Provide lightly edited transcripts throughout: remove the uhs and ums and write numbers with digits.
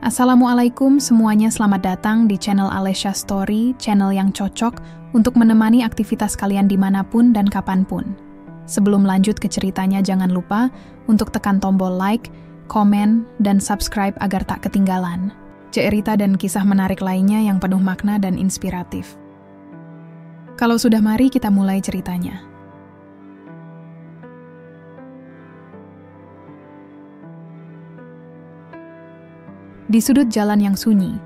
Assalamualaikum semuanya, selamat datang di channel Alesha Story, channel yang cocok untuk menemani aktivitas kalian dimanapun dan kapanpun. Sebelum lanjut ke ceritanya, jangan lupa untuk tekan tombol like, komen, dan subscribe agar tak ketinggalan cerita dan kisah menarik lainnya yang penuh makna dan inspiratif. Kalau sudah, mari kita mulai ceritanya. Di sudut jalan yang sunyi,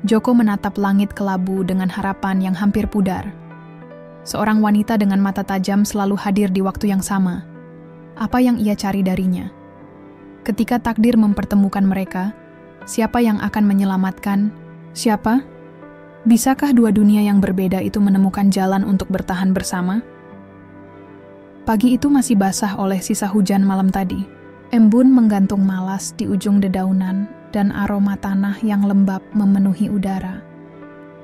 Joko menatap langit kelabu dengan harapan yang hampir pudar. Seorang wanita dengan mata tajam selalu hadir di waktu yang sama. Apa yang ia cari darinya? Ketika takdir mempertemukan mereka, siapa yang akan menyelamatkan? Siapa? Bisakah dua dunia yang berbeda itu menemukan jalan untuk bertahan bersama? Pagi itu masih basah oleh sisa hujan malam tadi. Embun menggantung malas di ujung dedaunan dan aroma tanah yang lembab memenuhi udara.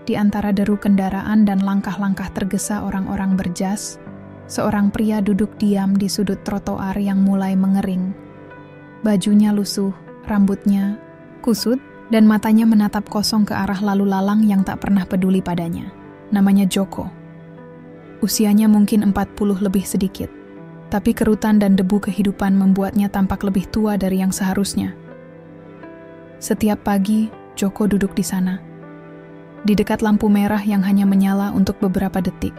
Di antara deru kendaraan dan langkah-langkah tergesa orang-orang berjas, seorang pria duduk diam di sudut trotoar yang mulai mengering. Bajunya lusuh, rambutnya kusut, dan matanya menatap kosong ke arah lalu lalang yang tak pernah peduli padanya. Namanya Joko. Usianya mungkin 40 lebih sedikit, tapi kerutan dan debu kehidupan membuatnya tampak lebih tua dari yang seharusnya. Setiap pagi, Joko duduk di sana, di dekat lampu merah yang hanya menyala untuk beberapa detik.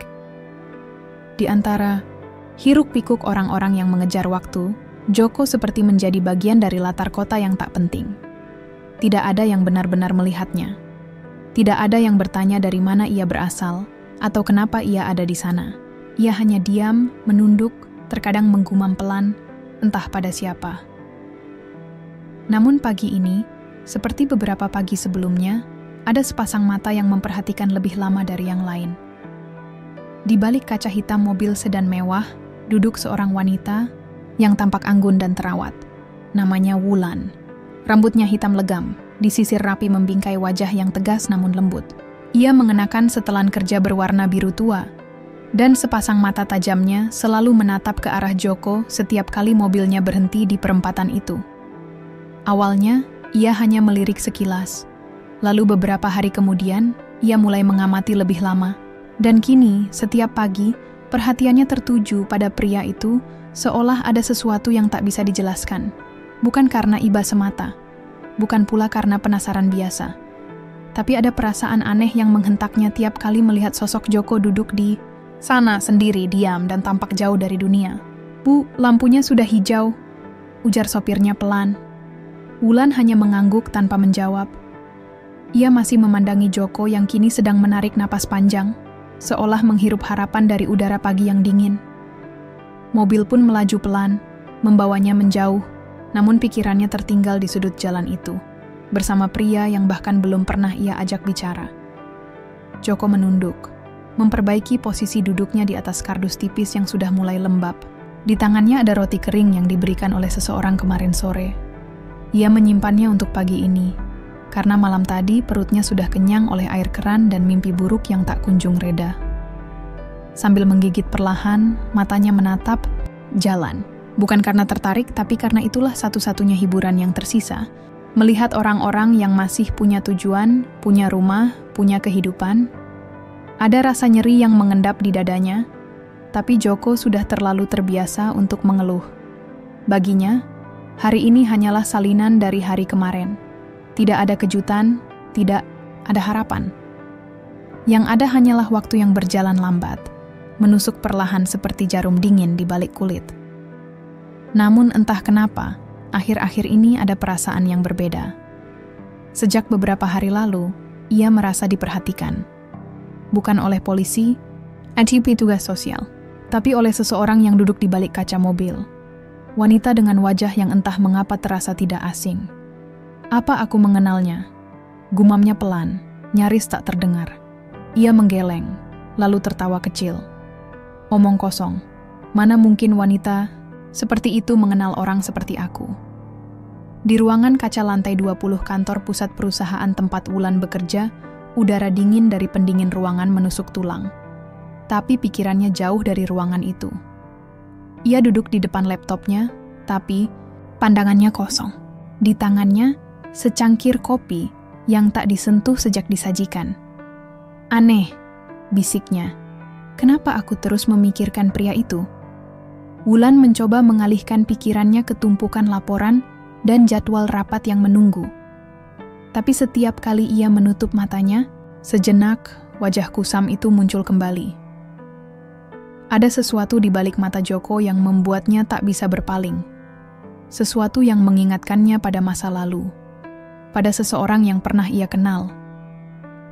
Di antara hiruk-pikuk orang-orang yang mengejar waktu, Joko seperti menjadi bagian dari latar kota yang tak penting. Tidak ada yang benar-benar melihatnya. Tidak ada yang bertanya dari mana ia berasal atau kenapa ia ada di sana. Ia hanya diam, menunduk, terkadang menggumam pelan, entah pada siapa. Namun pagi ini, seperti beberapa pagi sebelumnya, ada sepasang mata yang memperhatikan lebih lama dari yang lain. Di balik kaca hitam mobil sedan mewah, duduk seorang wanita yang tampak anggun dan terawat. Namanya Wulan. Rambutnya hitam legam, disisir rapi membingkai wajah yang tegas namun lembut. Ia mengenakan setelan kerja berwarna biru tua, dan sepasang mata tajamnya selalu menatap ke arah Joko setiap kali mobilnya berhenti di perempatan itu. Awalnya, ia hanya melirik sekilas. Lalu beberapa hari kemudian, ia mulai mengamati lebih lama. Dan kini, setiap pagi, perhatiannya tertuju pada pria itu seolah ada sesuatu yang tak bisa dijelaskan. Bukan karena iba semata, bukan pula karena penasaran biasa. Tapi ada perasaan aneh yang menghentaknya tiap kali melihat sosok Joko duduk di sana sendiri, diam dan tampak jauh dari dunia. "Bu, lampunya sudah hijau," ujar sopirnya pelan. Wulan hanya mengangguk tanpa menjawab. Ia masih memandangi Joko yang kini sedang menarik napas panjang, seolah menghirup harapan dari udara pagi yang dingin. Mobil pun melaju pelan, membawanya menjauh, namun pikirannya tertinggal di sudut jalan itu, bersama pria yang bahkan belum pernah ia ajak bicara. Joko menunduk, memperbaiki posisi duduknya di atas kardus tipis yang sudah mulai lembab. Di tangannya ada roti kering yang diberikan oleh seseorang kemarin sore. Ia menyimpannya untuk pagi ini, karena malam tadi perutnya sudah kenyang oleh air keran dan mimpi buruk yang tak kunjung reda. Sambil menggigit perlahan, matanya menatap jalan. Bukan karena tertarik, tapi karena itulah satu-satunya hiburan yang tersisa. Melihat orang-orang yang masih punya tujuan, punya rumah, punya kehidupan. Ada rasa nyeri yang mengendap di dadanya, tapi Joko sudah terlalu terbiasa untuk mengeluh. Baginya, hari ini hanyalah salinan dari hari kemarin. Tidak ada kejutan, tidak ada harapan. Yang ada hanyalah waktu yang berjalan lambat, menusuk perlahan seperti jarum dingin di balik kulit. Namun entah kenapa, akhir-akhir ini ada perasaan yang berbeda. Sejak beberapa hari lalu, ia merasa diperhatikan. Bukan oleh polisi, atau petugas sosial, tapi oleh seseorang yang duduk di balik kaca mobil. Wanita dengan wajah yang entah mengapa terasa tidak asing. "Apa aku mengenalnya?" Gumamnya pelan, nyaris tak terdengar. Ia menggeleng, lalu tertawa kecil. Omong kosong, mana mungkin wanita seperti itu mengenal orang seperti aku. Di ruangan kaca lantai 20 kantor pusat perusahaan tempat Wulan bekerja, udara dingin dari pendingin ruangan menusuk tulang. Tapi pikirannya jauh dari ruangan itu. Ia duduk di depan laptopnya, tapi pandangannya kosong. Di tangannya, secangkir kopi yang tak disentuh sejak disajikan. Aneh, bisiknya. Kenapa aku terus memikirkan pria itu? Wulan mencoba mengalihkan pikirannya ke tumpukan laporan dan jadwal rapat yang menunggu. Tapi setiap kali ia menutup matanya, sejenak wajah kusam itu muncul kembali. Ada sesuatu di balik mata Joko yang membuatnya tak bisa berpaling. Sesuatu yang mengingatkannya pada masa lalu, pada seseorang yang pernah ia kenal.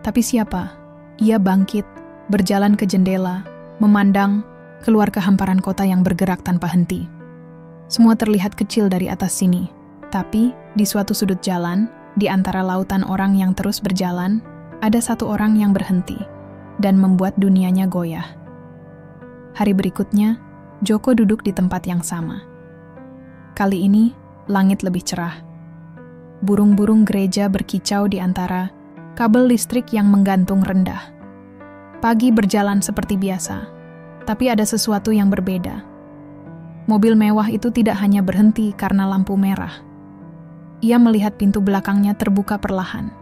Tapi siapa? Ia bangkit, berjalan ke jendela, memandang keluar ke hamparan kota yang bergerak tanpa henti. Semua terlihat kecil dari atas sini, tapi di suatu sudut jalan, di antara lautan orang yang terus berjalan, ada satu orang yang berhenti dan membuat dunianya goyah. Hari berikutnya, Joko duduk di tempat yang sama. Kali ini, langit lebih cerah. Burung-burung gereja berkicau di antara kabel listrik yang menggantung rendah. Pagi berjalan seperti biasa, tapi ada sesuatu yang berbeda. Mobil mewah itu tidak hanya berhenti karena lampu merah. Ia melihat pintu belakangnya terbuka perlahan.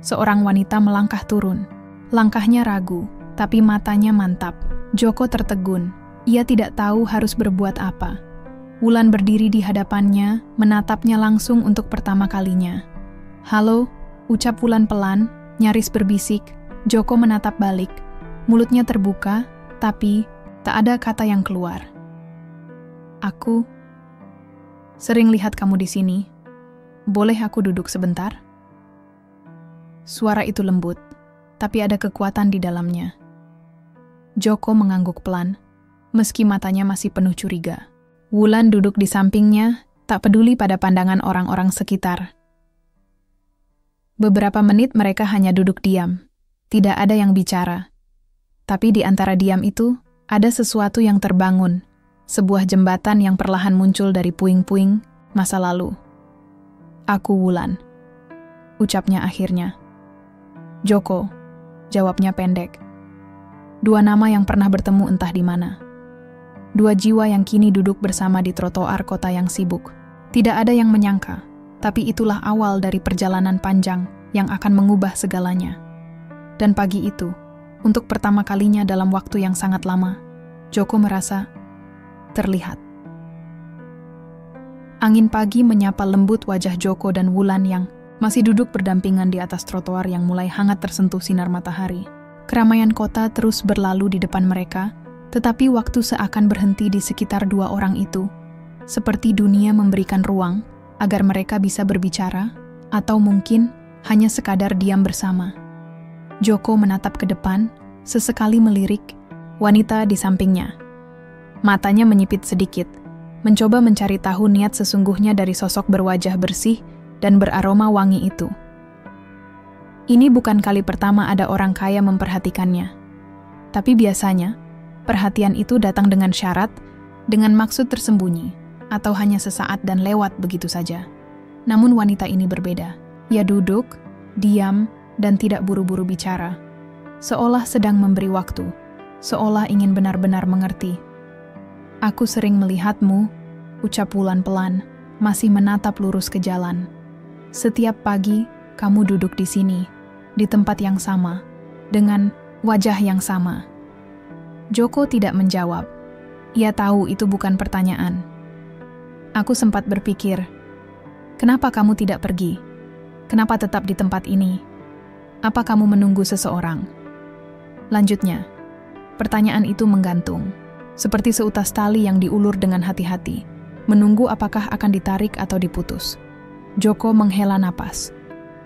Seorang wanita melangkah turun. Langkahnya ragu, tapi matanya mantap. Joko tertegun. Ia tidak tahu harus berbuat apa. Wulan berdiri di hadapannya, menatapnya langsung untuk pertama kalinya. "Halo," ucap Wulan pelan, nyaris berbisik. Joko menatap balik. Mulutnya terbuka, tapi tak ada kata yang keluar. "Aku sering lihat kamu di sini. Boleh aku duduk sebentar?" Suara itu lembut, tapi ada kekuatan di dalamnya. Joko mengangguk pelan, meski matanya masih penuh curiga. Wulan duduk di sampingnya, tak peduli pada pandangan orang-orang sekitar. Beberapa menit mereka hanya duduk diam. Tidak ada yang bicara. Tapi di antara diam itu, ada sesuatu yang terbangun. Sebuah jembatan yang perlahan muncul dari puing-puing masa lalu. "Aku Wulan," ucapnya akhirnya. "Joko," jawabnya pendek. Dua nama yang pernah bertemu entah di mana. Dua jiwa yang kini duduk bersama di trotoar kota yang sibuk. Tidak ada yang menyangka, tapi itulah awal dari perjalanan panjang yang akan mengubah segalanya. Dan pagi itu, untuk pertama kalinya dalam waktu yang sangat lama, Joko merasa terlihat. Angin pagi menyapa lembut wajah Joko dan Wulan yang masih duduk berdampingan di atas trotoar yang mulai hangat tersentuh sinar matahari. Keramaian kota terus berlalu di depan mereka, tetapi waktu seakan berhenti di sekitar dua orang itu, seperti dunia memberikan ruang agar mereka bisa berbicara, atau mungkin hanya sekadar diam bersama. Joko menatap ke depan, sesekali melirik wanita di sampingnya. Matanya menyipit sedikit, mencoba mencari tahu niat sesungguhnya dari sosok berwajah bersih dan beraroma wangi itu. Ini bukan kali pertama ada orang kaya memperhatikannya. Tapi biasanya, perhatian itu datang dengan syarat, dengan maksud tersembunyi, atau hanya sesaat dan lewat begitu saja. Namun wanita ini berbeda. Ia duduk, diam, dan tidak buru-buru bicara. Seolah sedang memberi waktu, seolah ingin benar-benar mengerti. "Aku sering melihatmu," ucap Wulan pelan, masih menatap lurus ke jalan. "Setiap pagi, kamu duduk di sini, di tempat yang sama, dengan wajah yang sama." Joko tidak menjawab. Ia tahu itu bukan pertanyaan. "Aku sempat berpikir, kenapa kamu tidak pergi? Kenapa tetap di tempat ini? Apa kamu menunggu seseorang?" Lanjutnya, pertanyaan itu menggantung, seperti seutas tali yang diulur dengan hati-hati, menunggu apakah akan ditarik atau diputus. Joko menghela napas.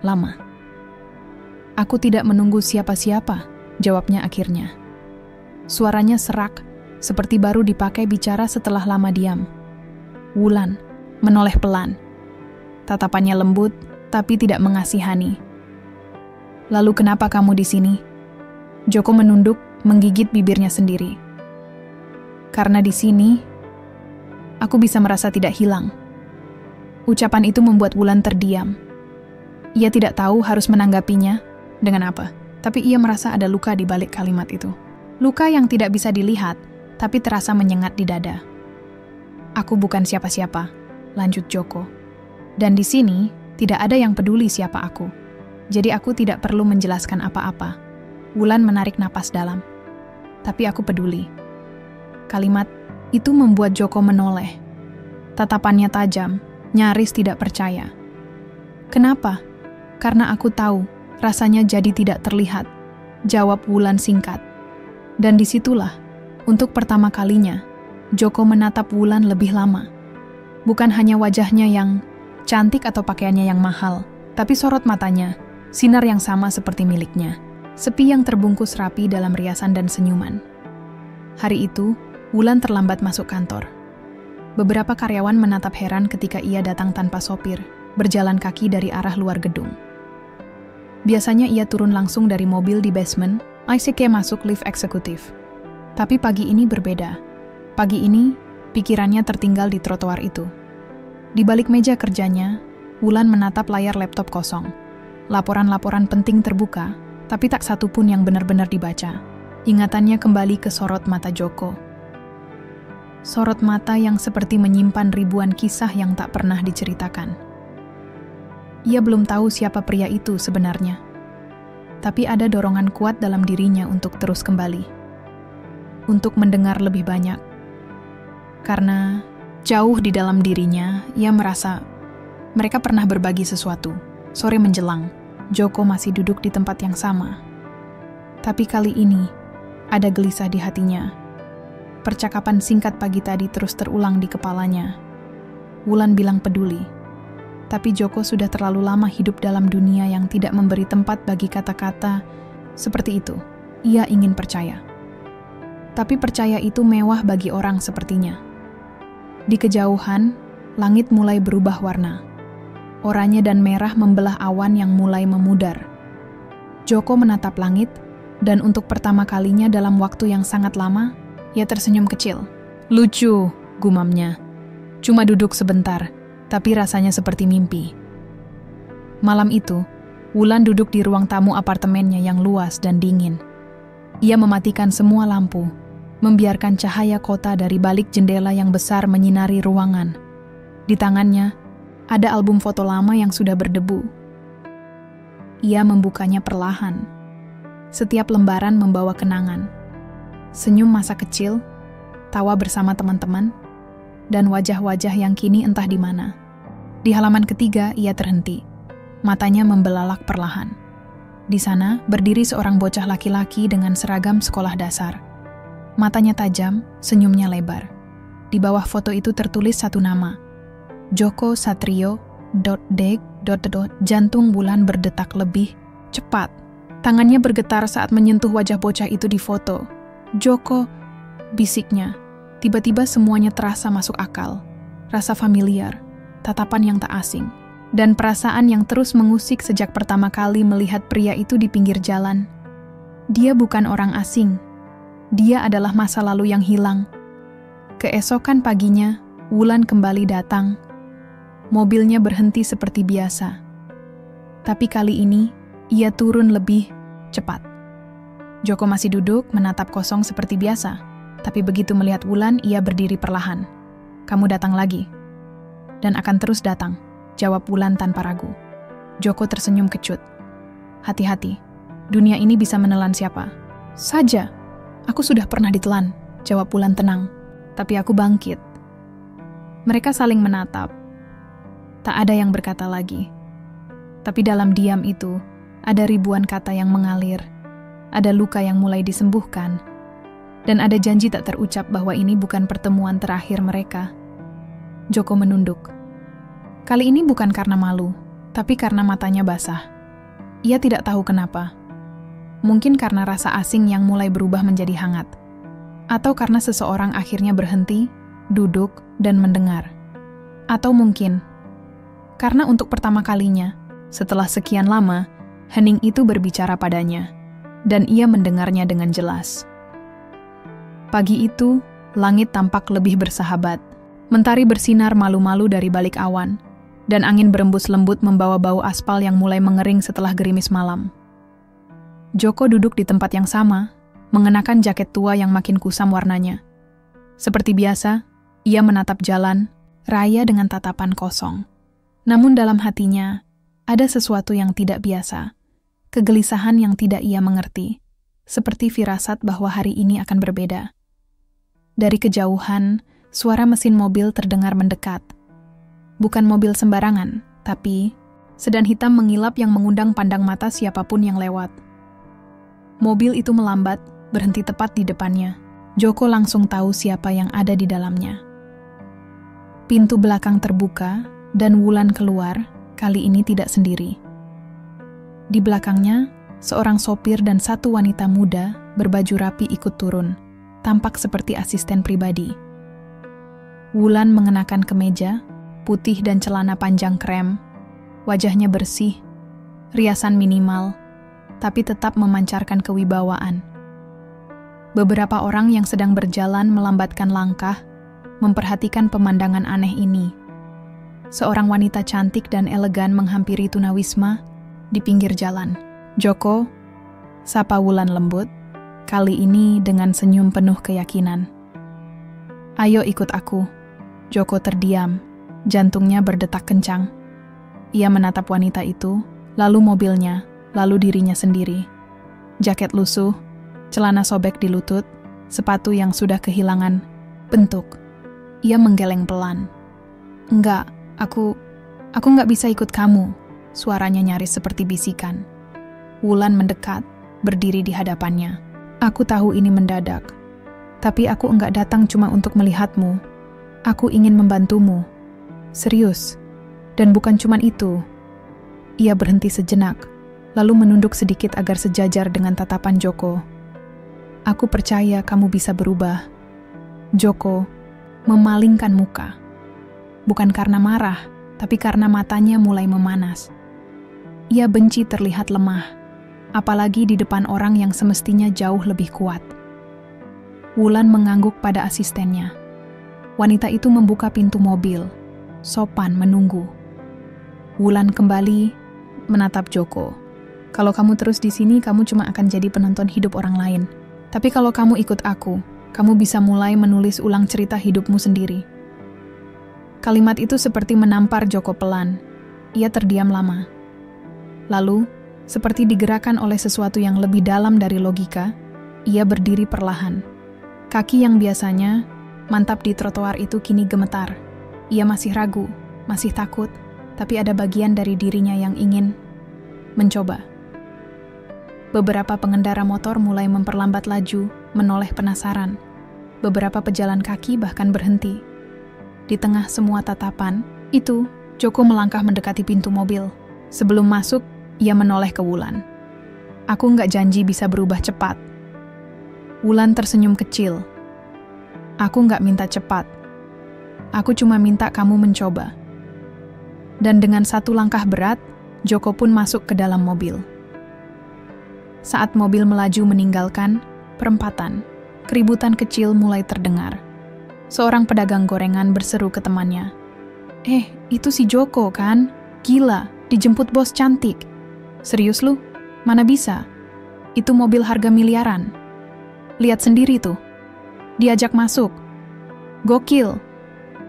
Lama. "Aku tidak menunggu siapa-siapa," jawabnya akhirnya. Suaranya serak, seperti baru dipakai bicara setelah lama diam. Wulan menoleh pelan. Tatapannya lembut, tapi tidak mengasihani. "Lalu kenapa kamu di sini?" Joko menunduk, menggigit bibirnya sendiri. "Karena di sini, aku bisa merasa tidak hilang." Ucapan itu membuat Wulan terdiam. Ia tidak tahu harus menanggapinya dengan apa, tapi ia merasa ada luka di balik kalimat itu. Luka yang tidak bisa dilihat, tapi terasa menyengat di dada. "Aku bukan siapa-siapa," lanjut Joko. "Dan di sini, Tidak ada yang peduli siapa aku. Jadi aku tidak perlu menjelaskan apa-apa. Wulan menarik napas dalam. Tapi aku peduli. Kalimat itu membuat Joko menoleh. Tatapannya tajam, nyaris tidak percaya. Kenapa? Karena aku tahu, rasanya jadi tidak terlihat. Jawab Wulan singkat. Dan disitulah, untuk pertama kalinya, Joko menatap Wulan lebih lama. Bukan hanya wajahnya yang cantik atau pakaiannya yang mahal, tapi sorot matanya, sinar yang sama seperti miliknya. Sepi yang terbungkus rapi dalam riasan dan senyuman. Hari itu, Wulan terlambat masuk kantor. Beberapa karyawan menatap heran ketika ia datang tanpa sopir, berjalan kaki dari arah luar gedung. Biasanya ia turun langsung dari mobil di basement, ICK masuk lift eksekutif. Tapi pagi ini berbeda. Pagi ini, pikirannya tertinggal di trotoar itu. Di balik meja kerjanya, Wulan menatap layar laptop kosong. Laporan-laporan penting terbuka, tapi tak satu pun yang benar-benar dibaca. Ingatannya kembali ke sorot mata Joko. Sorot mata yang seperti menyimpan ribuan kisah yang tak pernah diceritakan. Ia belum tahu siapa pria itu sebenarnya. Tapi ada dorongan kuat dalam dirinya untuk terus kembali. Untuk mendengar lebih banyak. Karena jauh di dalam dirinya, ia merasa mereka pernah berbagi sesuatu. Sore menjelang, Joko masih duduk di tempat yang sama. Tapi kali ini, ada gelisah di hatinya. Percakapan singkat pagi tadi terus terulang di kepalanya. Wulan bilang peduli. Tapi Joko sudah terlalu lama hidup dalam dunia yang tidak memberi tempat bagi kata-kata seperti itu. Ia ingin percaya. Tapi percaya itu mewah bagi orang sepertinya. Di kejauhan, langit mulai berubah warna. Oranye dan merah membelah awan yang mulai memudar. Joko menatap langit, dan untuk pertama kalinya dalam waktu yang sangat lama, ia tersenyum kecil. Lucu, gumamnya. Cuma duduk sebentar. Tapi rasanya seperti mimpi. Malam itu, Wulan duduk di ruang tamu apartemennya yang luas dan dingin. Ia mematikan semua lampu, membiarkan cahaya kota dari balik jendela yang besar menyinari ruangan. Di tangannya, ada album foto lama yang sudah berdebu. Ia membukanya perlahan. Setiap lembaran membawa kenangan. Senyum masa kecil, tawa bersama teman-teman, dan wajah-wajah yang kini entah di mana. Di halaman ketiga, ia terhenti. Matanya membelalak perlahan. Di sana, berdiri seorang bocah laki-laki dengan seragam sekolah dasar. Matanya tajam, senyumnya lebar. Di bawah foto itu tertulis satu nama. Joko Satrio, deg, jantung Wulan berdetak lebih cepat. Tangannya bergetar saat menyentuh wajah bocah itu di foto. Joko, bisiknya. Tiba-tiba semuanya terasa masuk akal. Rasa familiar, tatapan yang tak asing, dan perasaan yang terus mengusik sejak pertama kali melihat pria itu di pinggir jalan. Dia bukan orang asing. Dia adalah masa lalu yang hilang. Keesokan paginya, Wulan kembali datang. Mobilnya berhenti seperti biasa. Tapi kali ini, ia turun lebih cepat. Joko masih duduk, menatap kosong seperti biasa. Tapi begitu melihat Wulan, ia berdiri perlahan. Kamu datang lagi. Dan akan terus datang, jawab Wulan tanpa ragu. Joko tersenyum kecut. Hati-hati, dunia ini bisa menelan siapa saja. Aku sudah pernah ditelan, jawab Wulan tenang. Tapi aku bangkit. Mereka saling menatap. Tak ada yang berkata lagi. Tapi dalam diam itu, ada ribuan kata yang mengalir. Ada luka yang mulai disembuhkan. Dan ada janji tak terucap bahwa ini bukan pertemuan terakhir mereka. Joko menunduk. Kali ini bukan karena malu, tapi karena matanya basah. Ia tidak tahu kenapa. Mungkin karena rasa asing yang mulai berubah menjadi hangat. Atau karena seseorang akhirnya berhenti, duduk, dan mendengar. Atau mungkin karena untuk pertama kalinya, setelah sekian lama, hening itu berbicara padanya. Dan ia mendengarnya dengan jelas. Pagi itu, langit tampak lebih bersahabat. Mentari bersinar malu-malu dari balik awan, dan angin berembus lembut membawa bau aspal yang mulai mengering setelah gerimis malam. Joko duduk di tempat yang sama, mengenakan jaket tua yang makin kusam warnanya. Seperti biasa, ia menatap jalan, raya dengan tatapan kosong. Namun dalam hatinya, Ada sesuatu yang tidak biasa, kegelisahan yang tidak ia mengerti, seperti firasat bahwa hari ini akan berbeda. Dari kejauhan, suara mesin mobil terdengar mendekat. Bukan mobil sembarangan, tapi sedan hitam mengilap yang mengundang pandang mata siapapun yang lewat. Mobil itu melambat, berhenti tepat di depannya. Joko langsung tahu siapa yang ada di dalamnya. Pintu belakang terbuka, dan Wulan keluar, kali ini tidak sendiri. Di belakangnya, seorang sopir dan satu wanita muda berbaju rapi ikut turun, tampak seperti asisten pribadi. Wulan mengenakan kemeja, putih dan celana panjang krem, wajahnya bersih, riasan minimal, tapi tetap memancarkan kewibawaan. Beberapa orang yang sedang berjalan melambatkan langkah, memperhatikan pemandangan aneh ini. Seorang wanita cantik dan elegan menghampiri tunawisma di pinggir jalan. "Joko," sapa Wulan lembut, kali ini dengan senyum penuh keyakinan. "Ayo ikut aku." Joko terdiam, jantungnya berdetak kencang. Ia menatap wanita itu, lalu mobilnya, lalu dirinya sendiri. Jaket lusuh, celana sobek di lutut, sepatu yang sudah kehilangan bentuk. Ia menggeleng pelan. "Enggak, aku nggak bisa ikut kamu," suaranya nyaris seperti bisikan. Wulan mendekat, berdiri di hadapannya. "Aku tahu ini mendadak, tapi aku enggak datang cuma untuk melihatmu. Aku ingin membantumu. Serius. Dan bukan cuma itu." Ia berhenti sejenak, lalu menunduk sedikit agar sejajar dengan tatapan Joko. "Aku percaya kamu bisa berubah." Joko memalingkan muka. Bukan karena marah, tapi karena matanya mulai memanas. Ia benci terlihat lemah, apalagi di depan orang yang semestinya jauh lebih kuat. Wulan mengangguk pada asistennya. Wanita itu membuka pintu mobil, sopan menunggu. Wulan kembali menatap Joko. "Kalau kamu terus di sini, kamu cuma akan jadi penonton hidup orang lain. Tapi kalau kamu ikut aku, kamu bisa mulai menulis ulang cerita hidupmu sendiri." Kalimat itu seperti menampar Joko pelan. Ia terdiam lama. Lalu, seperti digerakkan oleh sesuatu yang lebih dalam dari logika, ia berdiri perlahan. Kaki yang biasanya mantap di trotoar itu kini gemetar. Ia masih ragu, masih takut, tapi ada bagian dari dirinya yang ingin mencoba. Beberapa pengendara motor mulai memperlambat laju, menoleh penasaran. Beberapa pejalan kaki bahkan berhenti. Di tengah semua tatapan, itu, Joko melangkah mendekati pintu mobil. Sebelum masuk, ia menoleh ke Wulan. "Aku nggak janji bisa berubah cepat." Wulan tersenyum kecil. "Aku nggak minta cepat. Aku cuma minta kamu mencoba." Dan dengan satu langkah berat, Joko pun masuk ke dalam mobil. Saat mobil melaju meninggalkan perempatan, keributan kecil mulai terdengar. Seorang pedagang gorengan berseru ke temannya, Itu si Joko kan? Gila, dijemput bos cantik." "Serius lu? Mana bisa? Itu mobil harga miliaran. Lihat sendiri tuh. Diajak masuk. Gokil."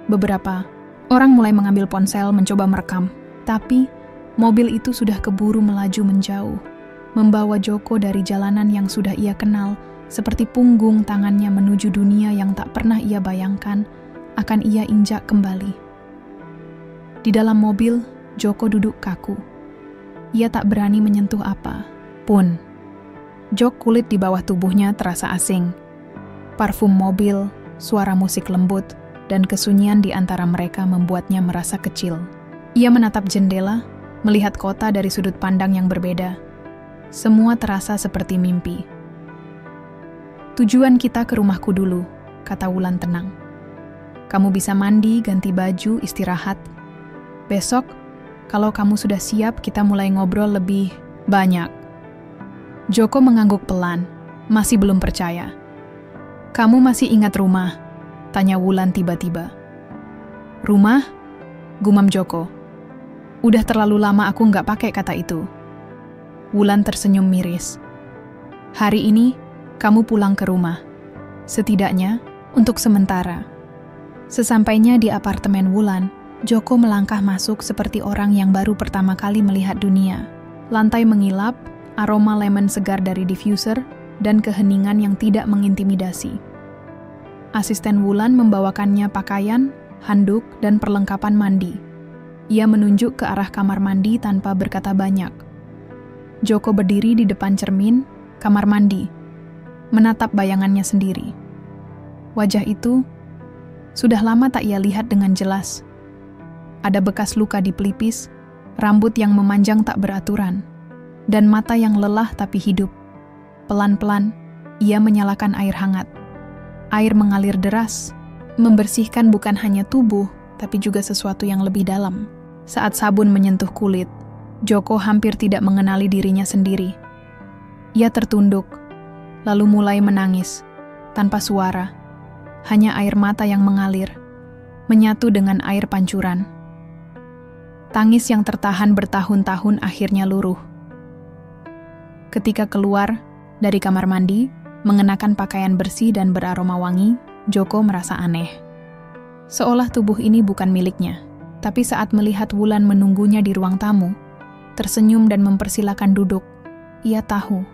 Beberapa orang mulai mengambil ponsel mencoba merekam, tapi mobil itu sudah keburu melaju menjauh, membawa Joko dari jalanan yang sudah ia kenal, seperti punggung tangannya menuju dunia yang tak pernah ia bayangkan akan ia injak kembali. Di dalam mobil, Joko duduk kaku. Ia tak berani menyentuh apa pun. Jok kulit di bawah tubuhnya terasa asing. Parfum mobil, suara musik lembut, dan kesunyian di antara mereka membuatnya merasa kecil. Ia menatap jendela, melihat kota dari sudut pandang yang berbeda. Semua terasa seperti mimpi. "Tujuan kita ke rumahku dulu," kata Wulan tenang. "Kamu bisa mandi, ganti baju, istirahat. Besok, kalau kamu sudah siap, kita mulai ngobrol lebih banyak." Joko mengangguk pelan, masih belum percaya. "Kamu masih ingat rumah?" tanya Wulan tiba-tiba. "Rumah?" gumam Joko. "Udah terlalu lama aku nggak pakai kata itu." Wulan tersenyum miris. "Hari ini, kamu pulang ke rumah. Setidaknya, untuk sementara." Sesampainya di apartemen Wulan, Joko melangkah masuk seperti orang yang baru pertama kali melihat dunia. Lantai mengilap, aroma lemon segar dari diffuser, dan keheningan yang tidak mengintimidasi. Asisten Wulan membawakannya pakaian, handuk, dan perlengkapan mandi. Ia menunjuk ke arah kamar mandi tanpa berkata banyak. Joko berdiri di depan cermin, kamar mandi, menatap bayangannya sendiri. Wajah itu sudah lama tak ia lihat dengan jelas. Ada bekas luka di pelipis, rambut yang memanjang tak beraturan, dan mata yang lelah tapi hidup. Pelan-pelan, ia menyalakan air hangat. Air mengalir deras, membersihkan bukan hanya tubuh, tapi juga sesuatu yang lebih dalam. Saat sabun menyentuh kulit, Joko hampir tidak mengenali dirinya sendiri. Ia tertunduk, lalu mulai menangis, tanpa suara. Hanya air mata yang mengalir, menyatu dengan air pancuran. Tangis yang tertahan bertahun-tahun akhirnya luruh. Ketika keluar dari kamar mandi, mengenakan pakaian bersih dan beraroma wangi, Joko merasa aneh. Seolah tubuh ini bukan miliknya. Tapi saat melihat Wulan menunggunya di ruang tamu, tersenyum dan mempersilakan duduk, ia tahu,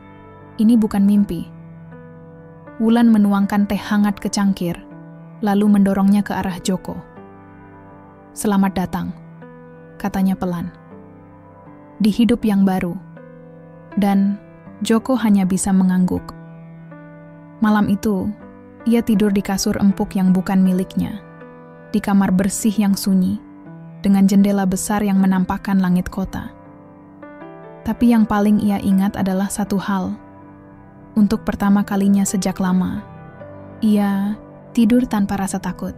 ini bukan mimpi. Wulan menuangkan teh hangat ke cangkir, lalu mendorongnya ke arah Joko. "Selamat datang," katanya pelan. "Di hidup yang baru." Dan Joko hanya bisa mengangguk. Malam itu, ia tidur di kasur empuk yang bukan miliknya, di kamar bersih yang sunyi, dengan jendela besar yang menampakkan langit kota. Tapi yang paling ia ingat adalah satu hal. Untuk pertama kalinya sejak lama, ia tidur tanpa rasa takut,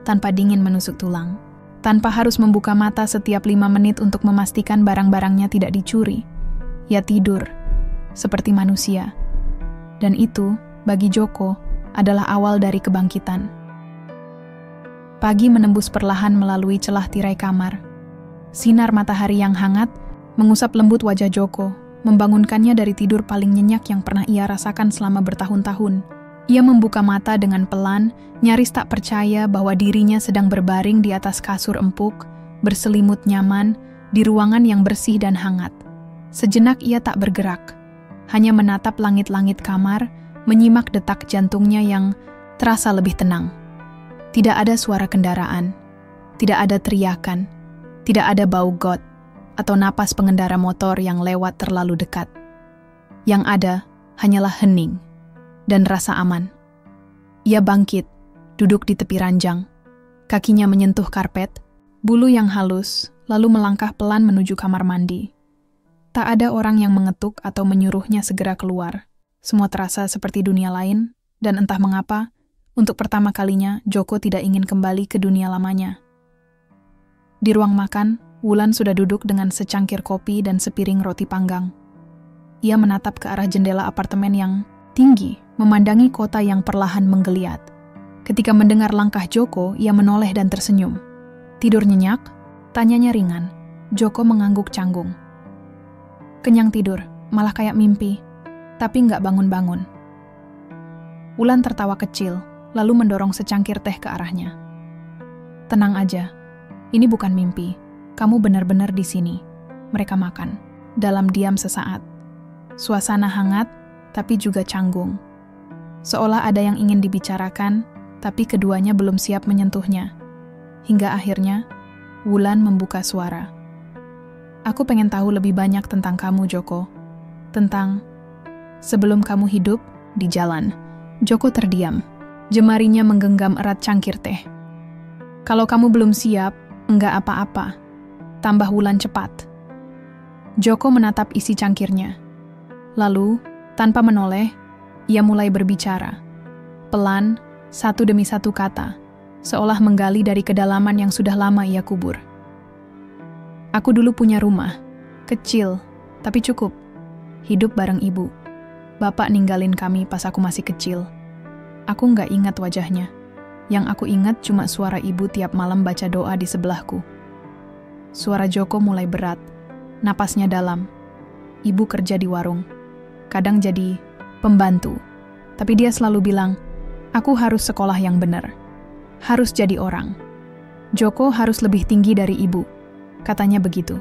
tanpa dingin menusuk tulang, tanpa harus membuka mata setiap 5 menit untuk memastikan barang-barangnya tidak dicuri. Ia tidur seperti manusia. Dan itu, bagi Joko, adalah awal dari kebangkitan. Pagi menembus perlahan melalui celah tirai kamar. Sinar matahari yang hangat mengusap lembut wajah Joko, membangunkannya dari tidur paling nyenyak yang pernah ia rasakan selama bertahun-tahun. Ia membuka mata dengan pelan, nyaris tak percaya bahwa dirinya sedang berbaring di atas kasur empuk, berselimut nyaman, di ruangan yang bersih dan hangat. Sejenak ia tak bergerak, hanya menatap langit-langit kamar, menyimak detak jantungnya yang terasa lebih tenang. Tidak ada suara kendaraan, tidak ada teriakan, tidak ada bau got, atau napas pengendara motor yang lewat terlalu dekat. Yang ada hanyalah hening dan rasa aman. Ia bangkit, duduk di tepi ranjang. Kakinya menyentuh karpet, bulu yang halus, lalu melangkah pelan menuju kamar mandi. Tak ada orang yang mengetuk atau menyuruhnya segera keluar. Semua terasa seperti dunia lain, dan entah mengapa, untuk pertama kalinya Joko tidak ingin kembali ke dunia lamanya. Di ruang makan, Wulan sudah duduk dengan secangkir kopi dan sepiring roti panggang. Ia menatap ke arah jendela apartemen yang tinggi, memandangi kota yang perlahan menggeliat. Ketika mendengar langkah Joko, ia menoleh dan tersenyum. "Tidur nyenyak?" tanyanya ringan. Joko mengangguk canggung. "Kenyang tidur, malah kayak mimpi, tapi nggak bangun-bangun." Wulan tertawa kecil, lalu mendorong secangkir teh ke arahnya. "Tenang aja, ini bukan mimpi. Kamu benar-benar di sini." Mereka makan, dalam diam sesaat. Suasana hangat, tapi juga canggung. Seolah ada yang ingin dibicarakan, tapi keduanya belum siap menyentuhnya. Hingga akhirnya, Wulan membuka suara. "Aku pengen tahu lebih banyak tentang kamu, Joko. Tentang sebelum kamu hidup di jalan." Joko terdiam. Jemarinya menggenggam erat cangkir teh. "Kalau kamu belum siap, enggak apa-apa," tambah Wulan cepat. Joko menatap isi cangkirnya. Lalu, tanpa menoleh, ia mulai berbicara. Pelan, satu demi satu kata, seolah menggali dari kedalaman yang sudah lama ia kubur. "Aku dulu punya rumah, kecil, tapi cukup. Hidup bareng ibu. Bapak ninggalin kami pas aku masih kecil. Aku nggak ingat wajahnya. Yang aku ingat cuma suara ibu tiap malam baca doa di sebelahku." Suara Joko mulai berat, napasnya dalam. Ibu kerja di warung, kadang jadi pembantu. Tapi dia selalu bilang, "Aku harus sekolah yang benar. Harus jadi orang." Joko harus lebih tinggi dari ibu, katanya begitu,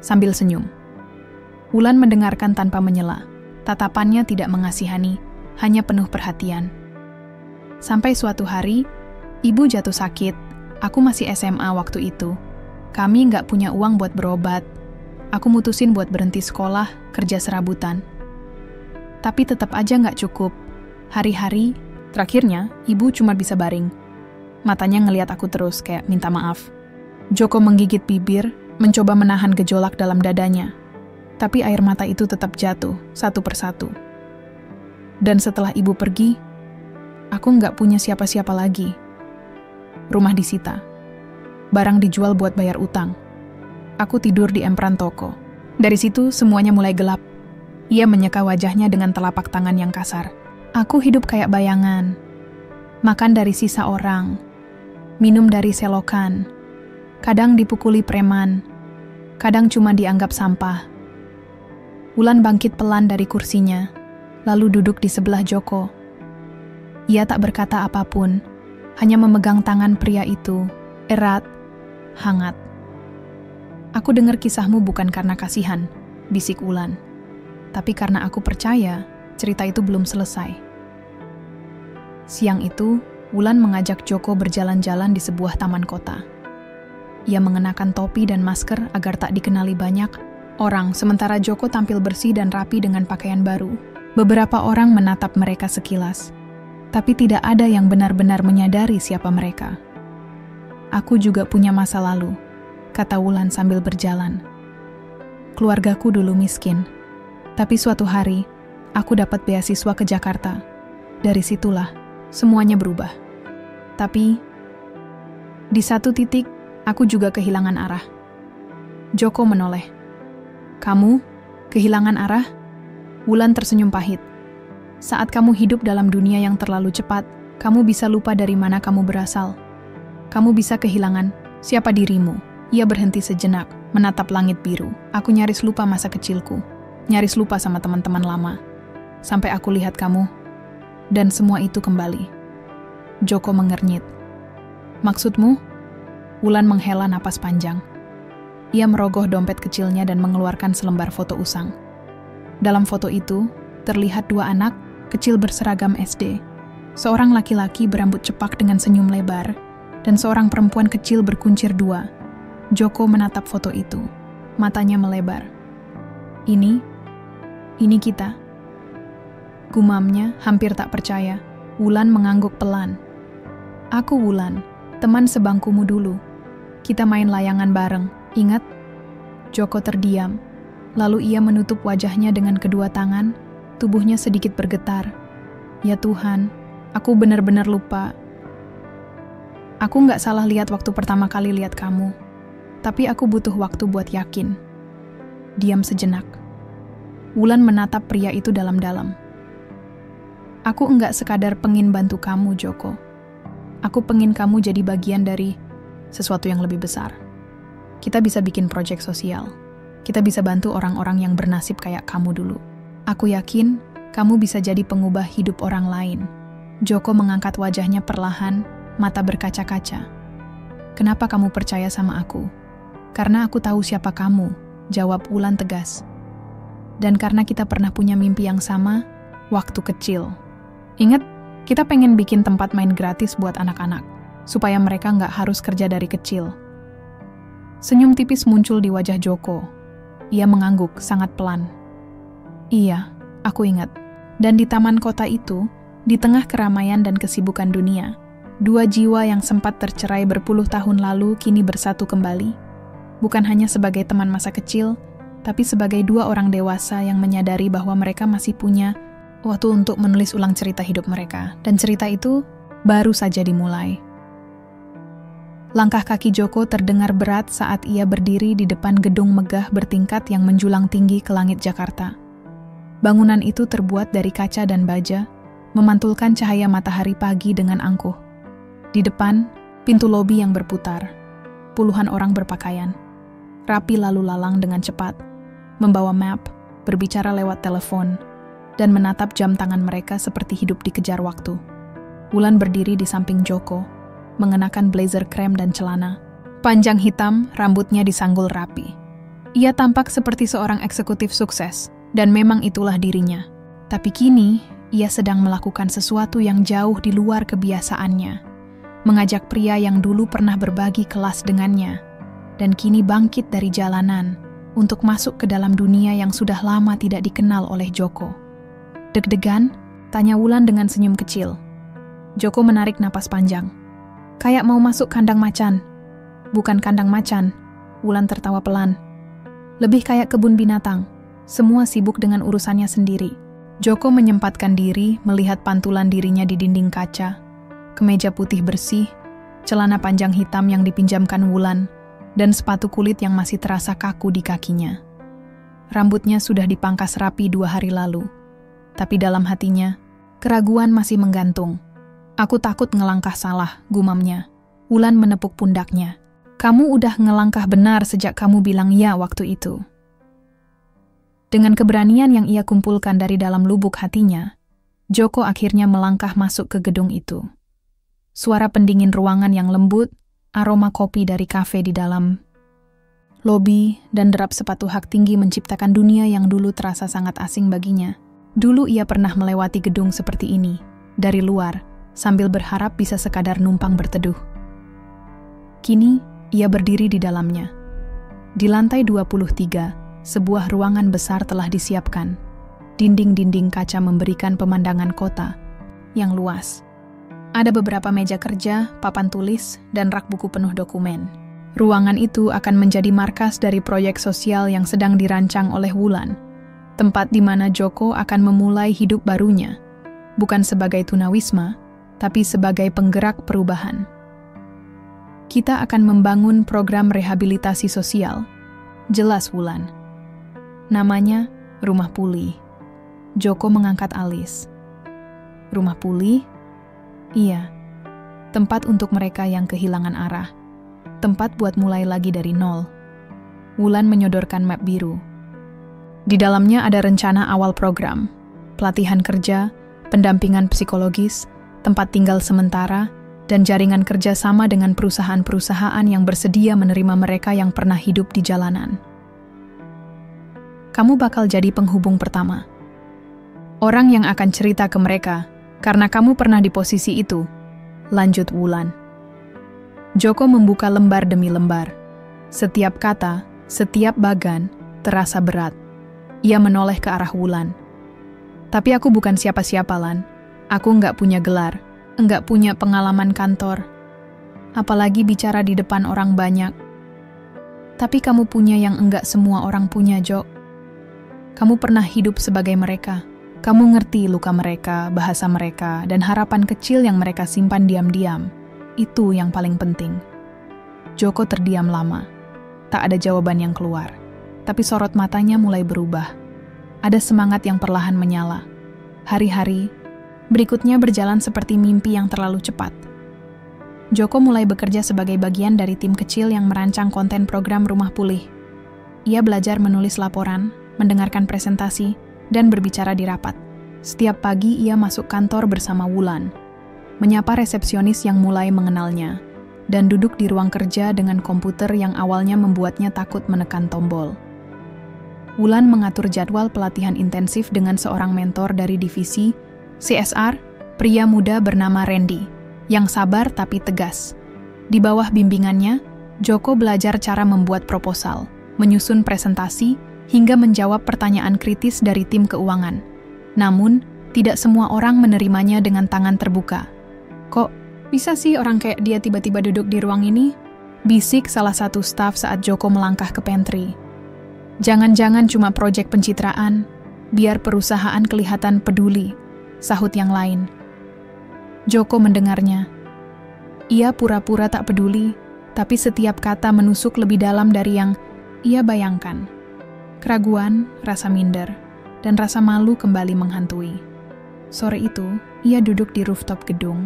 sambil senyum. Wulan mendengarkan tanpa menyela. Tatapannya tidak mengasihani, hanya penuh perhatian. Sampai suatu hari, ibu jatuh sakit. Aku masih SMA waktu itu. Kami nggak punya uang buat berobat. Aku mutusin buat berhenti sekolah, kerja serabutan. Tapi tetap aja nggak cukup. Hari-hari, terakhirnya, ibu cuma bisa baring. Matanya ngeliat aku terus kayak minta maaf. Joko menggigit bibir, mencoba menahan gejolak dalam dadanya. Tapi air mata itu tetap jatuh, satu persatu. Dan setelah ibu pergi, aku nggak punya siapa-siapa lagi. Rumah disita. Barang dijual buat bayar utang. Aku tidur di emperan toko. Dari situ semuanya mulai gelap. Ia menyeka wajahnya dengan telapak tangan yang kasar. Aku hidup kayak bayangan. Makan dari sisa orang. Minum dari selokan. Kadang dipukuli preman. Kadang cuma dianggap sampah. Wulan bangkit pelan dari kursinya, lalu duduk di sebelah Joko. Ia tak berkata apapun, hanya memegang tangan pria itu, erat, hangat. Aku dengar kisahmu bukan karena kasihan, bisik Wulan. Tapi karena aku percaya cerita itu belum selesai. Siang itu, Wulan mengajak Joko berjalan-jalan di sebuah taman kota. Ia mengenakan topi dan masker agar tak dikenali banyak orang, sementara Joko tampil bersih dan rapi dengan pakaian baru. Beberapa orang menatap mereka sekilas, tapi tidak ada yang benar-benar menyadari siapa mereka. Aku juga punya masa lalu, kata Wulan sambil berjalan. Keluargaku dulu miskin, tapi suatu hari aku dapat beasiswa ke Jakarta. Dari situlah semuanya berubah. Tapi di satu titik aku juga kehilangan arah. Joko menoleh. Kamu kehilangan arah? Wulan tersenyum pahit. Saat kamu hidup dalam dunia yang terlalu cepat, kamu bisa lupa dari mana kamu berasal. Kamu bisa kehilangan siapa dirimu. Ia berhenti sejenak, menatap langit biru. Aku nyaris lupa masa kecilku. Nyaris lupa sama teman-teman lama. Sampai aku lihat kamu, dan semua itu kembali. Joko mengernyit. Maksudmu? Wulan menghela napas panjang. Ia merogoh dompet kecilnya dan mengeluarkan selembar foto usang. Dalam foto itu, terlihat dua anak kecil berseragam SD. Seorang laki-laki berambut cepak dengan senyum lebar, dan seorang perempuan kecil berkuncir dua. Joko menatap foto itu. Matanya melebar. Ini kita. Gumamnya hampir tak percaya. Wulan mengangguk pelan. Aku Wulan, teman sebangkumu dulu. Kita main layangan bareng, ingat? Joko terdiam. Lalu ia menutup wajahnya dengan kedua tangan, tubuhnya sedikit bergetar. Ya Tuhan, aku benar-benar lupa. Aku nggak salah lihat waktu pertama kali lihat kamu. Tapi aku butuh waktu buat yakin. Diam sejenak. Wulan menatap pria itu dalam-dalam. Aku enggak sekadar pengin bantu kamu, Joko. Aku pengin kamu jadi bagian dari sesuatu yang lebih besar. Kita bisa bikin proyek sosial. Kita bisa bantu orang-orang yang bernasib kayak kamu dulu. Aku yakin kamu bisa jadi pengubah hidup orang lain. Joko mengangkat wajahnya perlahan, mata berkaca-kaca. Kenapa kamu percaya sama aku? Karena aku tahu siapa kamu, jawab Wulan tegas. Dan karena kita pernah punya mimpi yang sama, waktu kecil. Ingat, kita pengen bikin tempat main gratis buat anak-anak, supaya mereka nggak harus kerja dari kecil. Senyum tipis muncul di wajah Joko. Ia mengangguk sangat pelan. Iya, aku ingat. Dan di taman kota itu, di tengah keramaian dan kesibukan dunia, dua jiwa yang sempat tercerai berpuluh tahun lalu kini bersatu kembali. Bukan hanya sebagai teman masa kecil, tapi sebagai dua orang dewasa yang menyadari bahwa mereka masih punya waktu untuk menulis ulang cerita hidup mereka. Dan cerita itu baru saja dimulai. Langkah kaki Joko terdengar berat saat ia berdiri di depan gedung megah bertingkat yang menjulang tinggi ke langit Jakarta. Bangunan itu terbuat dari kaca dan baja, memantulkan cahaya matahari pagi dengan angkuh. Di depan, pintu lobi yang berputar. Puluhan orang berpakaian. Rapi lalu lalang dengan cepat, membawa map, berbicara lewat telepon, dan menatap jam tangan mereka seperti hidup dikejar waktu. Wulan berdiri di samping Joko, mengenakan blazer krem dan celana, Panjang hitam, rambutnya disanggul rapi. Ia tampak seperti seorang eksekutif sukses, dan memang itulah dirinya. Tapi kini, ia sedang melakukan sesuatu yang jauh di luar kebiasaannya. Mengajak pria yang dulu pernah berbagi kelas dengannya, dan kini bangkit dari jalanan untuk masuk ke dalam dunia yang sudah lama tidak dikenal oleh Joko. Deg-degan, tanya Wulan dengan senyum kecil. Joko menarik napas panjang. Kayak mau masuk kandang macan. Bukan kandang macan, Wulan tertawa pelan. Lebih kayak kebun binatang, semua sibuk dengan urusannya sendiri. Joko menyempatkan diri melihat pantulan dirinya di dinding kaca, kemeja putih bersih, celana panjang hitam yang dipinjamkan Wulan, dan sepatu kulit yang masih terasa kaku di kakinya. Rambutnya sudah dipangkas rapi 2 hari lalu, tapi dalam hatinya, keraguan masih menggantung. Aku takut ngelangkah salah, gumamnya. Wulan menepuk pundaknya. Kamu udah ngelangkah benar sejak kamu bilang ya waktu itu. Dengan keberanian yang ia kumpulkan dari dalam lubuk hatinya, Joko akhirnya melangkah masuk ke gedung itu. Suara pendingin ruangan yang lembut, aroma kopi dari kafe di dalam lobi, dan derap sepatu hak tinggi menciptakan dunia yang dulu terasa sangat asing baginya. Dulu ia pernah melewati gedung seperti ini, dari luar, sambil berharap bisa sekadar numpang berteduh. Kini, ia berdiri di dalamnya. Di lantai 23, sebuah ruangan besar telah disiapkan. Dinding-dinding kaca memberikan pemandangan kota yang luas. Ada beberapa meja kerja, papan tulis, dan rak buku penuh dokumen. Ruangan itu akan menjadi markas dari proyek sosial yang sedang dirancang oleh Wulan. Tempat di mana Joko akan memulai hidup barunya. Bukan sebagai tunawisma, tapi sebagai penggerak perubahan. Kita akan membangun program rehabilitasi sosial. Jelas Wulan. Namanya Rumah Pulih. Joko mengangkat alis. Rumah Pulih? Iya. Tempat untuk mereka yang kehilangan arah. Tempat buat mulai lagi dari nol. Wulan menyodorkan map biru. Di dalamnya ada rencana awal program. Pelatihan kerja, pendampingan psikologis, tempat tinggal sementara, dan jaringan kerja sama dengan perusahaan-perusahaan yang bersedia menerima mereka yang pernah hidup di jalanan. Kamu bakal jadi penghubung pertama. Orang yang akan cerita ke mereka, karena kamu pernah di posisi itu, lanjut Wulan. Joko membuka lembar demi lembar. Setiap kata, setiap bagan, terasa berat. Ia menoleh ke arah Wulan. Tapi aku bukan siapa-siapa, Lan. Aku nggak punya gelar. Enggak punya pengalaman kantor, apalagi bicara di depan orang banyak. Tapi kamu punya yang enggak semua orang punya, Jok. Kamu pernah hidup sebagai mereka. Kamu ngerti luka mereka, bahasa mereka, dan harapan kecil yang mereka simpan diam-diam. Itu yang paling penting. Joko terdiam lama. Tak ada jawaban yang keluar. Tapi sorot matanya mulai berubah. Ada semangat yang perlahan menyala. Hari-hari berikutnya berjalan seperti mimpi yang terlalu cepat. Joko mulai bekerja sebagai bagian dari tim kecil yang merancang konten program Rumah Pulih. Ia belajar menulis laporan, mendengarkan presentasi, dan berbicara di rapat. Setiap pagi ia masuk kantor bersama Wulan, menyapa resepsionis yang mulai mengenalnya, dan duduk di ruang kerja dengan komputer yang awalnya membuatnya takut menekan tombol. Wulan mengatur jadwal pelatihan intensif dengan seorang mentor dari divisi CSR, pria muda bernama Randy, yang sabar tapi tegas. Di bawah bimbingannya, Joko belajar cara membuat proposal, menyusun presentasi, hingga menjawab pertanyaan kritis dari tim keuangan. Namun, tidak semua orang menerimanya dengan tangan terbuka. Kok bisa sih orang kayak dia tiba-tiba duduk di ruang ini? Bisik salah satu staf saat Joko melangkah ke pantry. Jangan-jangan cuma proyek pencitraan, biar perusahaan kelihatan peduli, sahut yang lain. Joko mendengarnya. Ia pura-pura tak peduli, tapi setiap kata menusuk lebih dalam dari yang ia bayangkan. Keraguan, rasa minder, dan rasa malu kembali menghantui. Sore itu, ia duduk di rooftop gedung,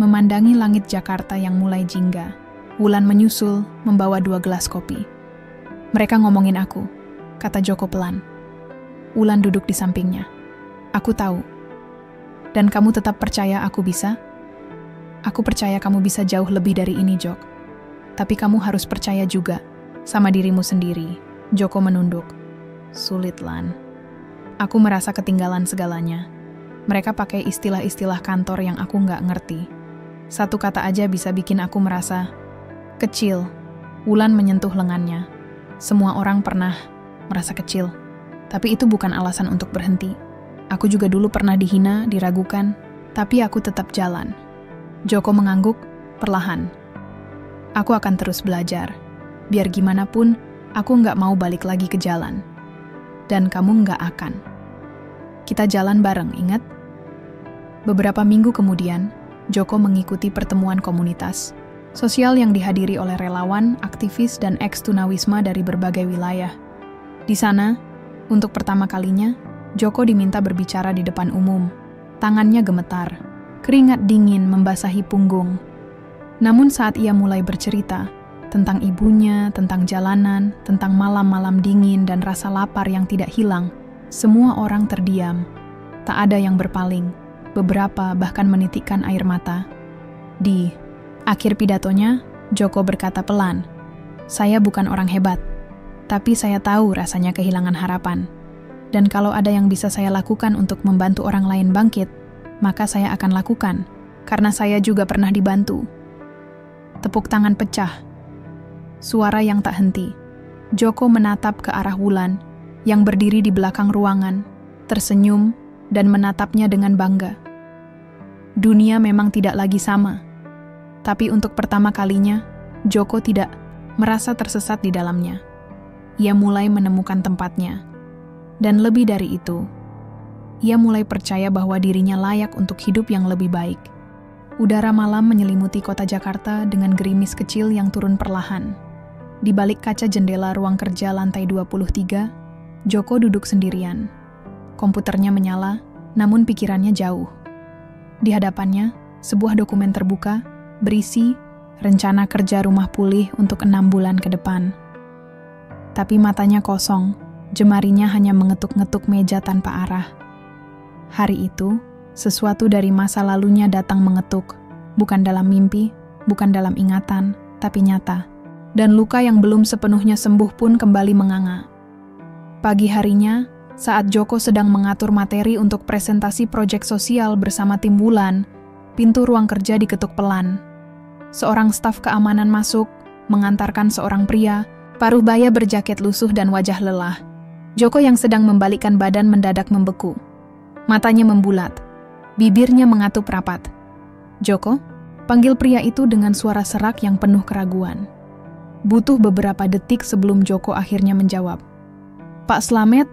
memandangi langit Jakarta yang mulai jingga. Wulan menyusul, membawa 2 gelas kopi. Mereka ngomongin aku, kata Joko pelan. Wulan duduk di sampingnya. Aku tahu. Dan kamu tetap percaya aku bisa? Aku percaya kamu bisa jauh lebih dari ini, Jok. Tapi kamu harus percaya juga sama dirimu sendiri. Joko menunduk. Sulit, Lan. Aku merasa ketinggalan segalanya. Mereka pakai istilah-istilah kantor yang aku nggak ngerti. Satu kata aja bisa bikin aku merasa kecil. Wulan menyentuh lengannya. Semua orang pernah merasa kecil. Tapi itu bukan alasan untuk berhenti. Aku juga dulu pernah dihina, diragukan. Tapi aku tetap jalan. Joko mengangguk perlahan. Aku akan terus belajar. Biar gimana pun, aku nggak mau balik lagi ke jalan. Dan kamu nggak akan. Kita jalan bareng, ingat? Beberapa minggu kemudian, Joko mengikuti pertemuan komunitas sosial yang dihadiri oleh relawan, aktivis, dan ex-tunawisma dari berbagai wilayah. Di sana, untuk pertama kalinya, Joko diminta berbicara di depan umum. Tangannya gemetar, keringat dingin membasahi punggung. Namun saat ia mulai bercerita tentang ibunya, tentang jalanan, tentang malam-malam dingin dan rasa lapar yang tidak hilang, semua orang terdiam. Tak ada yang berpaling, beberapa bahkan menitikkan air mata. Di akhir pidatonya, Joko berkata pelan, "Saya bukan orang hebat, tapi saya tahu rasanya kehilangan harapan. Dan kalau ada yang bisa saya lakukan untuk membantu orang lain bangkit, maka saya akan lakukan, karena saya juga pernah dibantu." Tepuk tangan pecah. Suara yang tak henti. Joko menatap ke arah Wulan, yang berdiri di belakang ruangan, tersenyum, dan menatapnya dengan bangga. Dunia memang tidak lagi sama. Tapi untuk pertama kalinya, Joko tidak merasa tersesat di dalamnya. Ia mulai menemukan tempatnya. Dan lebih dari itu, ia mulai percaya bahwa dirinya layak untuk hidup yang lebih baik. Udara malam menyelimuti kota Jakarta dengan gerimis kecil yang turun perlahan. Di balik kaca jendela ruang kerja lantai 23, Joko duduk sendirian. Komputernya menyala, namun pikirannya jauh. Di hadapannya, sebuah dokumen terbuka, berisi rencana kerja rumah pulih untuk 6 bulan ke depan. Tapi matanya kosong, jemarinya hanya mengetuk-ngetuk meja tanpa arah. Hari itu, sesuatu dari masa lalunya datang mengetuk, bukan dalam mimpi, bukan dalam ingatan, tapi nyata. Dan luka yang belum sepenuhnya sembuh pun kembali menganga. Pagi harinya, saat Joko sedang mengatur materi untuk presentasi proyek sosial bersama tim Wulan, pintu ruang kerja diketuk pelan. Seorang staf keamanan masuk, mengantarkan seorang pria, paruh baya berjaket lusuh dan wajah lelah. Joko yang sedang membalikkan badan mendadak membeku. Matanya membulat. Bibirnya mengatup rapat. "Joko?" panggil pria itu dengan suara serak yang penuh keraguan. Butuh beberapa detik sebelum Joko akhirnya menjawab. "Pak Slamet?"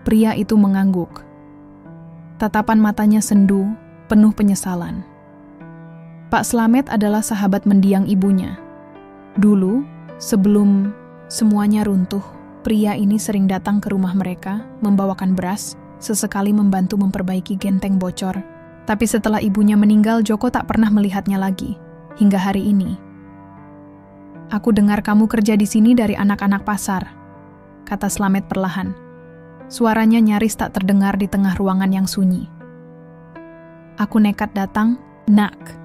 Pria itu mengangguk. Tatapan matanya sendu, penuh penyesalan. Pak Slamet adalah sahabat mendiang ibunya. Dulu, sebelum semuanya runtuh, pria ini sering datang ke rumah mereka, membawakan beras, sesekali membantu memperbaiki genteng bocor. Tapi setelah ibunya meninggal, Joko tak pernah melihatnya lagi, hingga hari ini. "Aku dengar kamu kerja di sini dari anak-anak pasar," kata Slamet perlahan. Suaranya nyaris tak terdengar di tengah ruangan yang sunyi. "Aku nekat datang, Nak.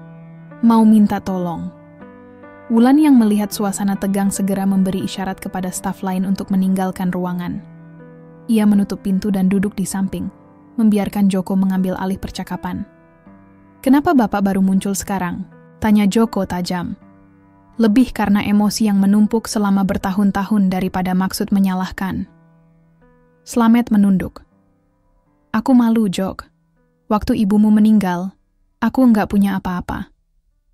Mau minta tolong." Wulan yang melihat suasana tegang segera memberi isyarat kepada staf lain untuk meninggalkan ruangan. Ia menutup pintu dan duduk di samping, membiarkan Joko mengambil alih percakapan. "Kenapa Bapak baru muncul sekarang?" tanya Joko tajam. Lebih karena emosi yang menumpuk selama bertahun-tahun daripada maksud menyalahkan. Slamet menunduk. "Aku malu, Jok. Waktu ibumu meninggal, aku nggak punya apa-apa.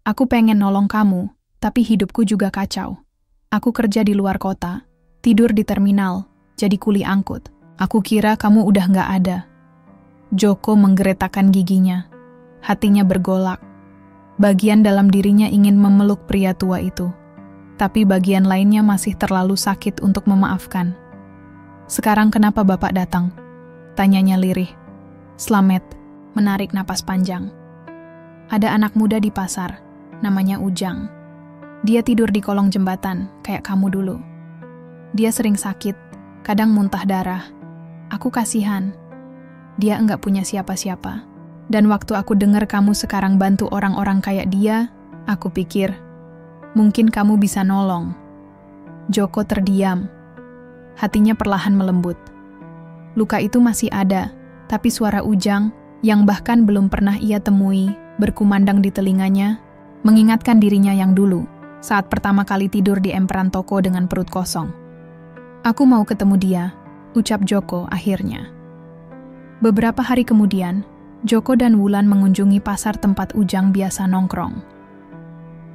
Aku pengen nolong kamu, tapi hidupku juga kacau. Aku kerja di luar kota, tidur di terminal, jadi kuli angkut. Aku kira kamu udah nggak ada." Joko menggeretakkan giginya. Hatinya bergolak. Bagian dalam dirinya ingin memeluk pria tua itu. Tapi bagian lainnya masih terlalu sakit untuk memaafkan. "Sekarang kenapa Bapak datang?" tanyanya lirih. Slamet menarik napas panjang. "Ada anak muda di pasar, namanya Ujang. Dia tidur di kolong jembatan, kayak kamu dulu. Dia sering sakit, kadang muntah darah. Aku kasihan. Dia enggak punya siapa-siapa. Dan waktu aku dengar kamu sekarang bantu orang-orang kayak dia, aku pikir, Mungkin kamu bisa nolong. Joko terdiam. Hatinya perlahan melembut. Luka itu masih ada, tapi suara Ujang yang bahkan belum pernah ia temui berkumandang di telinganya, mengingatkan dirinya yang dulu, saat pertama kali tidur di emperan toko dengan perut kosong. Aku mau ketemu dia, ucap Joko akhirnya. Beberapa hari kemudian, Joko dan Wulan mengunjungi pasar tempat Ujang biasa nongkrong.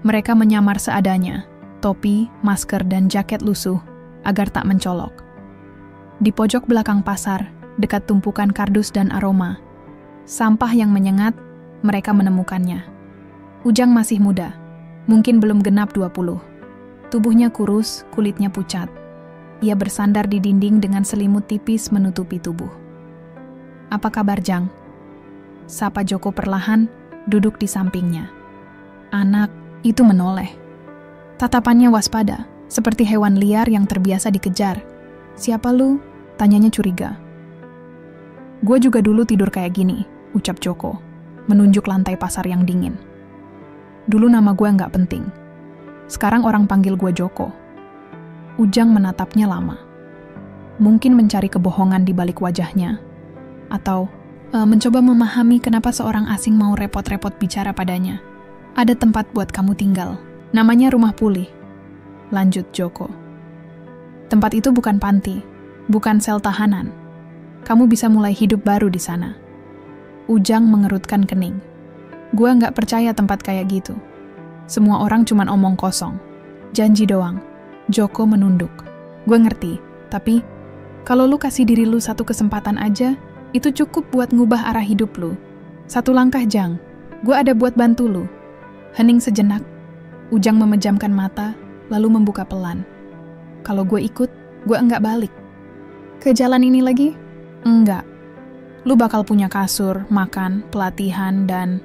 Mereka menyamar seadanya, topi, masker, dan jaket lusuh, agar tak mencolok. Di pojok belakang pasar, dekat tumpukan kardus dan aroma, sampah yang menyengat, mereka menemukannya. Ujang masih muda, mungkin belum genap 20. Tubuhnya kurus, kulitnya pucat. Ia bersandar di dinding dengan selimut tipis menutupi tubuh. "Apa kabar, Jang?" Sapa Joko perlahan, duduk di sampingnya. Anak itu menoleh. Tatapannya waspada, seperti hewan liar yang terbiasa dikejar. "Siapa lu?" tanyanya curiga. "Gue juga dulu tidur kayak gini," ucap Joko, menunjuk lantai pasar yang dingin. "Dulu nama gue nggak penting. Sekarang orang panggil gue Joko." Ujang menatapnya lama. Mungkin mencari kebohongan di balik wajahnya, atau mencoba memahami kenapa seorang asing mau repot-repot bicara padanya. "Ada tempat buat kamu tinggal. Namanya Rumah Pulih," lanjut Joko. "Tempat itu bukan panti, bukan sel tahanan. Kamu bisa mulai hidup baru di sana." Ujang mengerutkan kening. "Gua nggak percaya tempat kayak gitu. Semua orang cuman omong kosong. Janji doang." Joko menunduk. "Gue ngerti, tapi kalau lu kasih diri lu satu kesempatan aja, itu cukup buat ngubah arah hidup lu. Satu langkah, Jang. Gue ada buat bantu lu." Hening sejenak, Ujang memejamkan mata, lalu membuka pelan. "Kalau gue ikut, gue enggak balik." "Ke jalan ini lagi?" "Enggak. Lu bakal punya kasur, makan, pelatihan, dan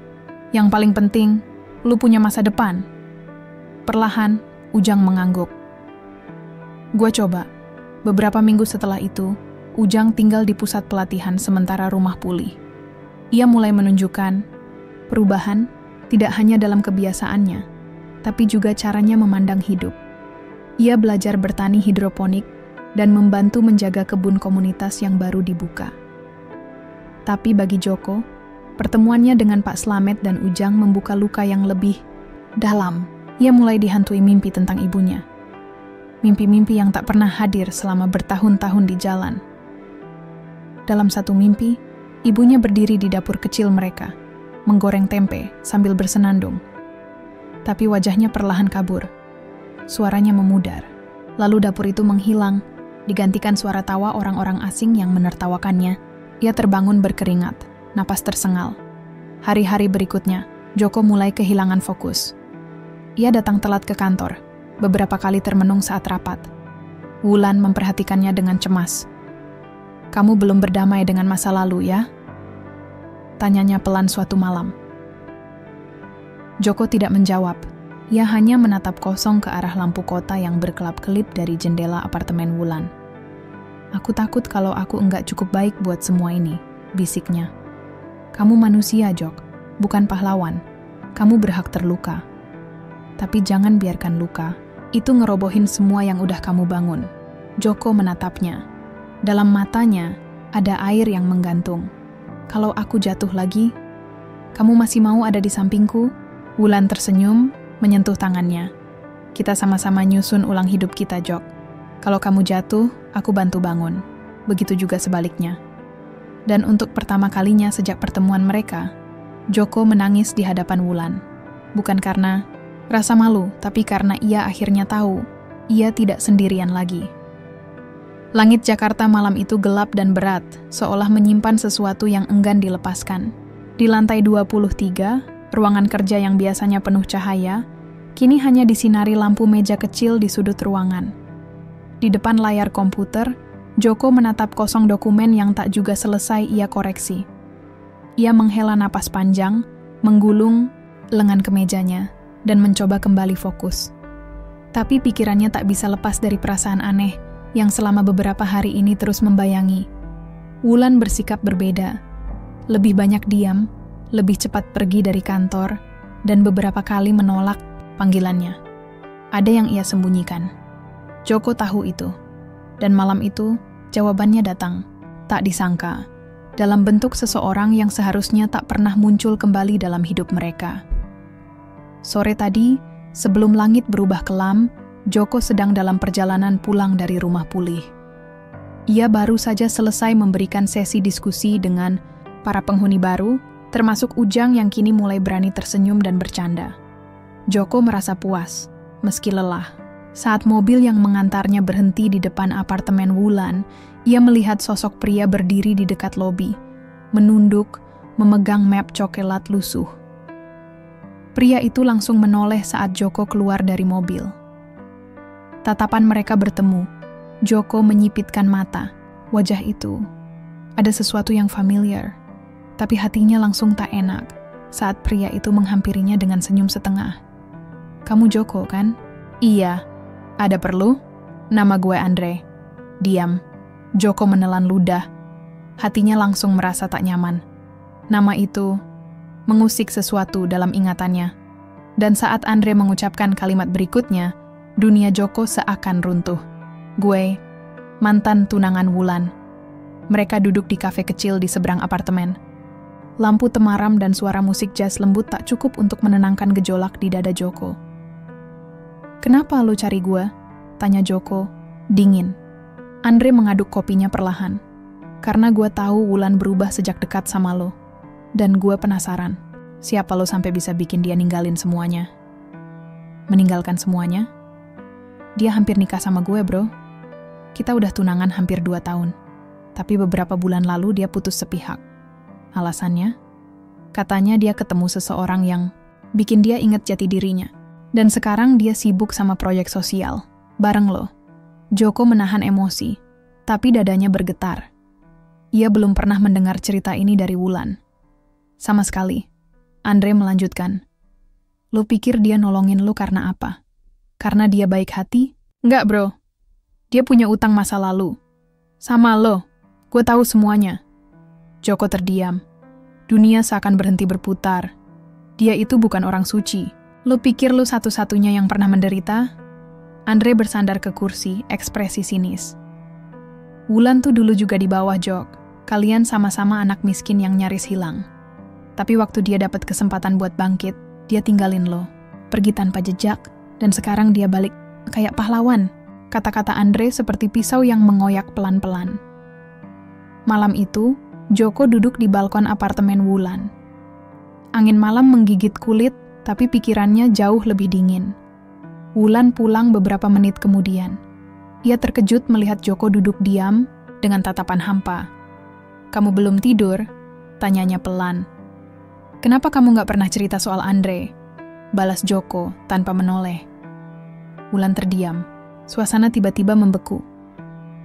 yang paling penting, lu punya masa depan." Perlahan, Ujang mengangguk. "Gue coba." Beberapa minggu setelah itu, Ujang tinggal di pusat pelatihan sementara Rumah Pulih. Ia mulai menunjukkan perubahan tidak hanya dalam kebiasaannya, tapi juga caranya memandang hidup. Ia belajar bertani hidroponik dan membantu menjaga kebun komunitas yang baru dibuka. Tapi bagi Joko, pertemuannya dengan Pak Slamet dan Ujang membuka luka yang lebih dalam. Ia mulai dihantui mimpi tentang ibunya. Mimpi-mimpi yang tak pernah hadir selama bertahun-tahun di jalan. Dalam satu mimpi, ibunya berdiri di dapur kecil mereka, menggoreng tempe sambil bersenandung. Tapi wajahnya perlahan kabur. Suaranya memudar. Lalu dapur itu menghilang, digantikan suara tawa orang-orang asing yang menertawakannya. Ia terbangun berkeringat, napas tersengal. Hari-hari berikutnya, Joko mulai kehilangan fokus. Ia datang telat ke kantor, beberapa kali termenung saat rapat. Wulan memperhatikannya dengan cemas. "Kamu belum berdamai dengan masa lalu, ya?" tanyanya pelan suatu malam. Joko tidak menjawab. Ia hanya menatap kosong ke arah lampu kota yang berkelap-kelip dari jendela apartemen Wulan. "Aku takut kalau aku enggak cukup baik buat semua ini," bisiknya. "Kamu manusia, Jok, bukan pahlawan. Kamu berhak terluka. Tapi jangan biarkan luka itu ngerobohin semua yang udah kamu bangun." Joko menatapnya. Dalam matanya ada air yang menggantung. "Kalau aku jatuh lagi, kamu masih mau ada di sampingku?" Wulan tersenyum, menyentuh tangannya. "Kita sama-sama nyusun ulang hidup kita, Jok. Kalau kamu jatuh, aku bantu bangun. Begitu juga sebaliknya." Dan untuk pertama kalinya sejak pertemuan mereka, Joko menangis di hadapan Wulan. Bukan karena rasa malu, tapi karena ia akhirnya tahu, ia tidak sendirian lagi. Langit Jakarta malam itu gelap dan berat, seolah menyimpan sesuatu yang enggan dilepaskan. Di lantai 23, ruangan kerja yang biasanya penuh cahaya, kini hanya disinari lampu meja kecil di sudut ruangan. Di depan layar komputer, Joko menatap kosong dokumen yang tak juga selesai ia koreksi. Ia menghela napas panjang, menggulung lengan kemejanya, dan mencoba kembali fokus. Tapi pikirannya tak bisa lepas dari perasaan aneh yang selama beberapa hari ini terus membayangi. Wulan bersikap berbeda. Lebih banyak diam, lebih cepat pergi dari kantor, dan beberapa kali menolak panggilannya. Ada yang ia sembunyikan. Joko tahu itu. Dan malam itu, jawabannya datang. Tak disangka, dalam bentuk seseorang yang seharusnya tak pernah muncul kembali dalam hidup mereka. Sore tadi, sebelum langit berubah kelam, Joko sedang dalam perjalanan pulang dari rumah pulih. Ia baru saja selesai memberikan sesi diskusi dengan para penghuni baru, termasuk Ujang yang kini mulai berani tersenyum dan bercanda. Joko merasa puas, meski lelah. Saat mobil yang mengantarnya berhenti di depan apartemen Wulan, ia melihat sosok pria berdiri di dekat lobi, menunduk, memegang map coklat lusuh. Pria itu langsung menoleh saat Joko keluar dari mobil. Tatapan mereka bertemu. Joko menyipitkan mata. Wajah itu, ada sesuatu yang familiar, tapi hatinya langsung tak enak saat pria itu menghampirinya dengan senyum setengah. "Kamu Joko, kan?" "Iya." "Ada perlu?" "Nama gue Andre." "Diam." Joko menelan ludah. Hatinya langsung merasa tak nyaman. Nama itu mengusik sesuatu dalam ingatannya. Dan saat Andre mengucapkan kalimat berikutnya, dunia Joko seakan runtuh. "Gue, mantan tunangan Wulan." Mereka duduk di kafe kecil di seberang apartemen. Lampu temaram dan suara musik jazz lembut tak cukup untuk menenangkan gejolak di dada Joko. "Kenapa lo cari gue?" tanya Joko, dingin. Andre mengaduk kopinya perlahan. "Karena gue tahu Wulan berubah sejak dekat sama lo. Dan gue penasaran, siapa lo sampai bisa bikin dia ninggalin semuanya?" "Meninggalkan semuanya?" "Dia hampir nikah sama gue, bro. Kita udah tunangan hampir 2 tahun. Tapi beberapa bulan lalu dia putus sepihak. Alasannya? Katanya dia ketemu seseorang yang bikin dia inget jati dirinya. Dan sekarang dia sibuk sama proyek sosial. Bareng lo." Joko menahan emosi, tapi dadanya bergetar. Ia belum pernah mendengar cerita ini dari Wulan. Sama sekali. Andre melanjutkan. "Lo pikir dia nolongin lo karena apa? Karena dia baik hati?" "Enggak, bro. Dia punya utang masa lalu. Sama lo. Gue tahu semuanya." Joko terdiam. Dunia seakan berhenti berputar. Dia itu bukan orang suci. "Lo pikir lo satu-satunya yang pernah menderita?" Andre bersandar ke kursi, ekspresi sinis. "Wulan tuh dulu juga di bawah, Jok. Kalian sama-sama anak miskin yang nyaris hilang. Tapi waktu dia dapat kesempatan buat bangkit, dia tinggalin lo. Pergi tanpa jejak, dan sekarang dia balik kayak pahlawan." Kata-kata Andre seperti pisau yang mengoyak pelan-pelan. Malam itu, Joko duduk di balkon apartemen Wulan. Angin malam menggigit kulit, tapi pikirannya jauh lebih dingin. Wulan pulang beberapa menit kemudian. Ia terkejut melihat Joko duduk diam dengan tatapan hampa. "Kamu belum tidur?" tanyanya pelan. "Kenapa kamu gak pernah cerita soal Andre?" balas Joko tanpa menoleh. Wulan terdiam. Suasana tiba-tiba membeku.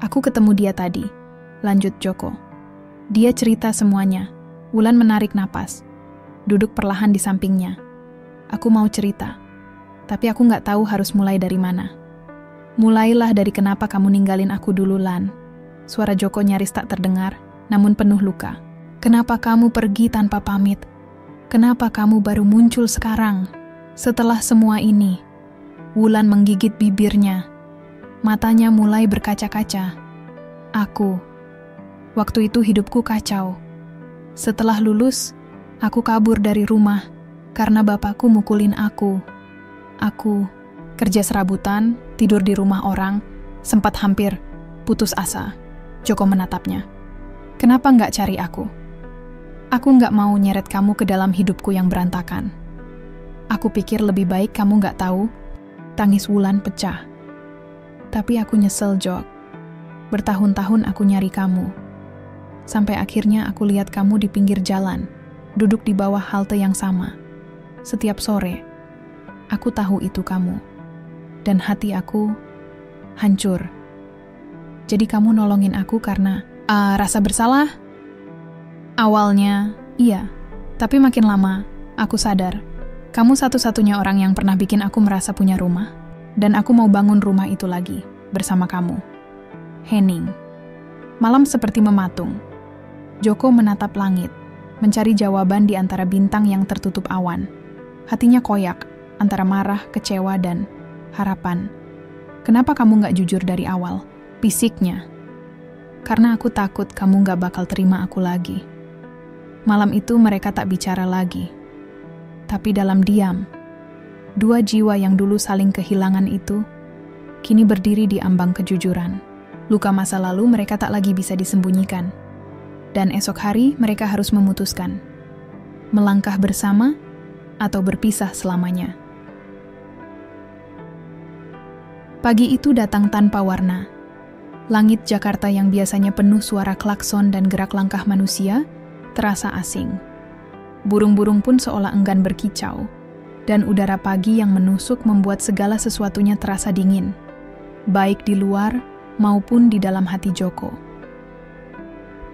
"Aku ketemu dia tadi," lanjut Joko. "Dia cerita semuanya." Wulan menarik napas. Duduk perlahan di sampingnya. "Aku mau cerita. Tapi aku gak tahu harus mulai dari mana." "Mulailah dari kenapa kamu ninggalin aku dulu, Lan." Suara Joko nyaris tak terdengar, namun penuh luka. "Kenapa kamu pergi tanpa pamit? Kenapa kamu baru muncul sekarang? Setelah semua ini?" Wulan menggigit bibirnya. Matanya mulai berkaca-kaca. "Aku. Waktu itu hidupku kacau. Setelah lulus, aku kabur dari rumah karena bapakku mukulin aku. Aku kerja serabutan, tidur di rumah orang, sempat hampir putus asa." Joko menatapnya. "Kenapa nggak cari aku? Aku nggak mau nyeret kamu ke dalam hidupku yang berantakan. Aku pikir lebih baik kamu nggak tahu." Tangis Wulan pecah. "Tapi aku nyesel, Jok. Bertahun-tahun aku nyari kamu. Sampai akhirnya aku lihat kamu di pinggir jalan, duduk di bawah halte yang sama. Setiap sore, aku tahu itu kamu. Dan hati aku hancur. Jadi kamu nolongin aku karena rasa bersalah?" "Awalnya, iya. Tapi makin lama, aku sadar. Kamu satu-satunya orang yang pernah bikin aku merasa punya rumah. Dan aku mau bangun rumah itu lagi, bersama kamu." Henning. Malam seperti mematung. Joko menatap langit, mencari jawaban di antara bintang yang tertutup awan. Hatinya koyak, antara marah, kecewa, dan Harapan. Kenapa kamu nggak jujur dari awal? Fisiknya. Karena aku takut kamu nggak bakal terima aku lagi. Malam itu mereka tak bicara lagi. Tapi dalam diam, dua jiwa yang dulu saling kehilangan itu, kini berdiri di ambang kejujuran. Luka masa lalu mereka tak lagi bisa disembunyikan. Dan esok hari mereka harus memutuskan. Melangkah bersama atau berpisah selamanya. Pagi itu datang tanpa warna. Langit Jakarta yang biasanya penuh suara klakson dan gerak langkah manusia, terasa asing. Burung-burung pun seolah enggan berkicau, dan udara pagi yang menusuk membuat segala sesuatunya terasa dingin, baik di luar maupun di dalam hati Joko.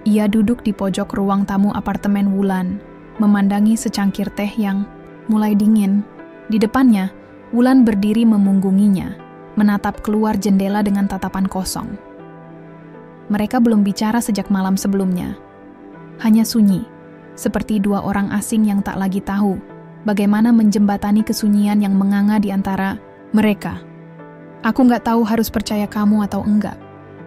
Ia duduk di pojok ruang tamu apartemen Wulan, memandangi secangkir teh yang mulai dingin. Di depannya, Wulan berdiri memunggunginya, menatap keluar jendela dengan tatapan kosong. Mereka belum bicara sejak malam sebelumnya. Hanya sunyi, seperti dua orang asing yang tak lagi tahu bagaimana menjembatani kesunyian yang menganga di antara mereka. Aku nggak tahu harus percaya kamu atau enggak,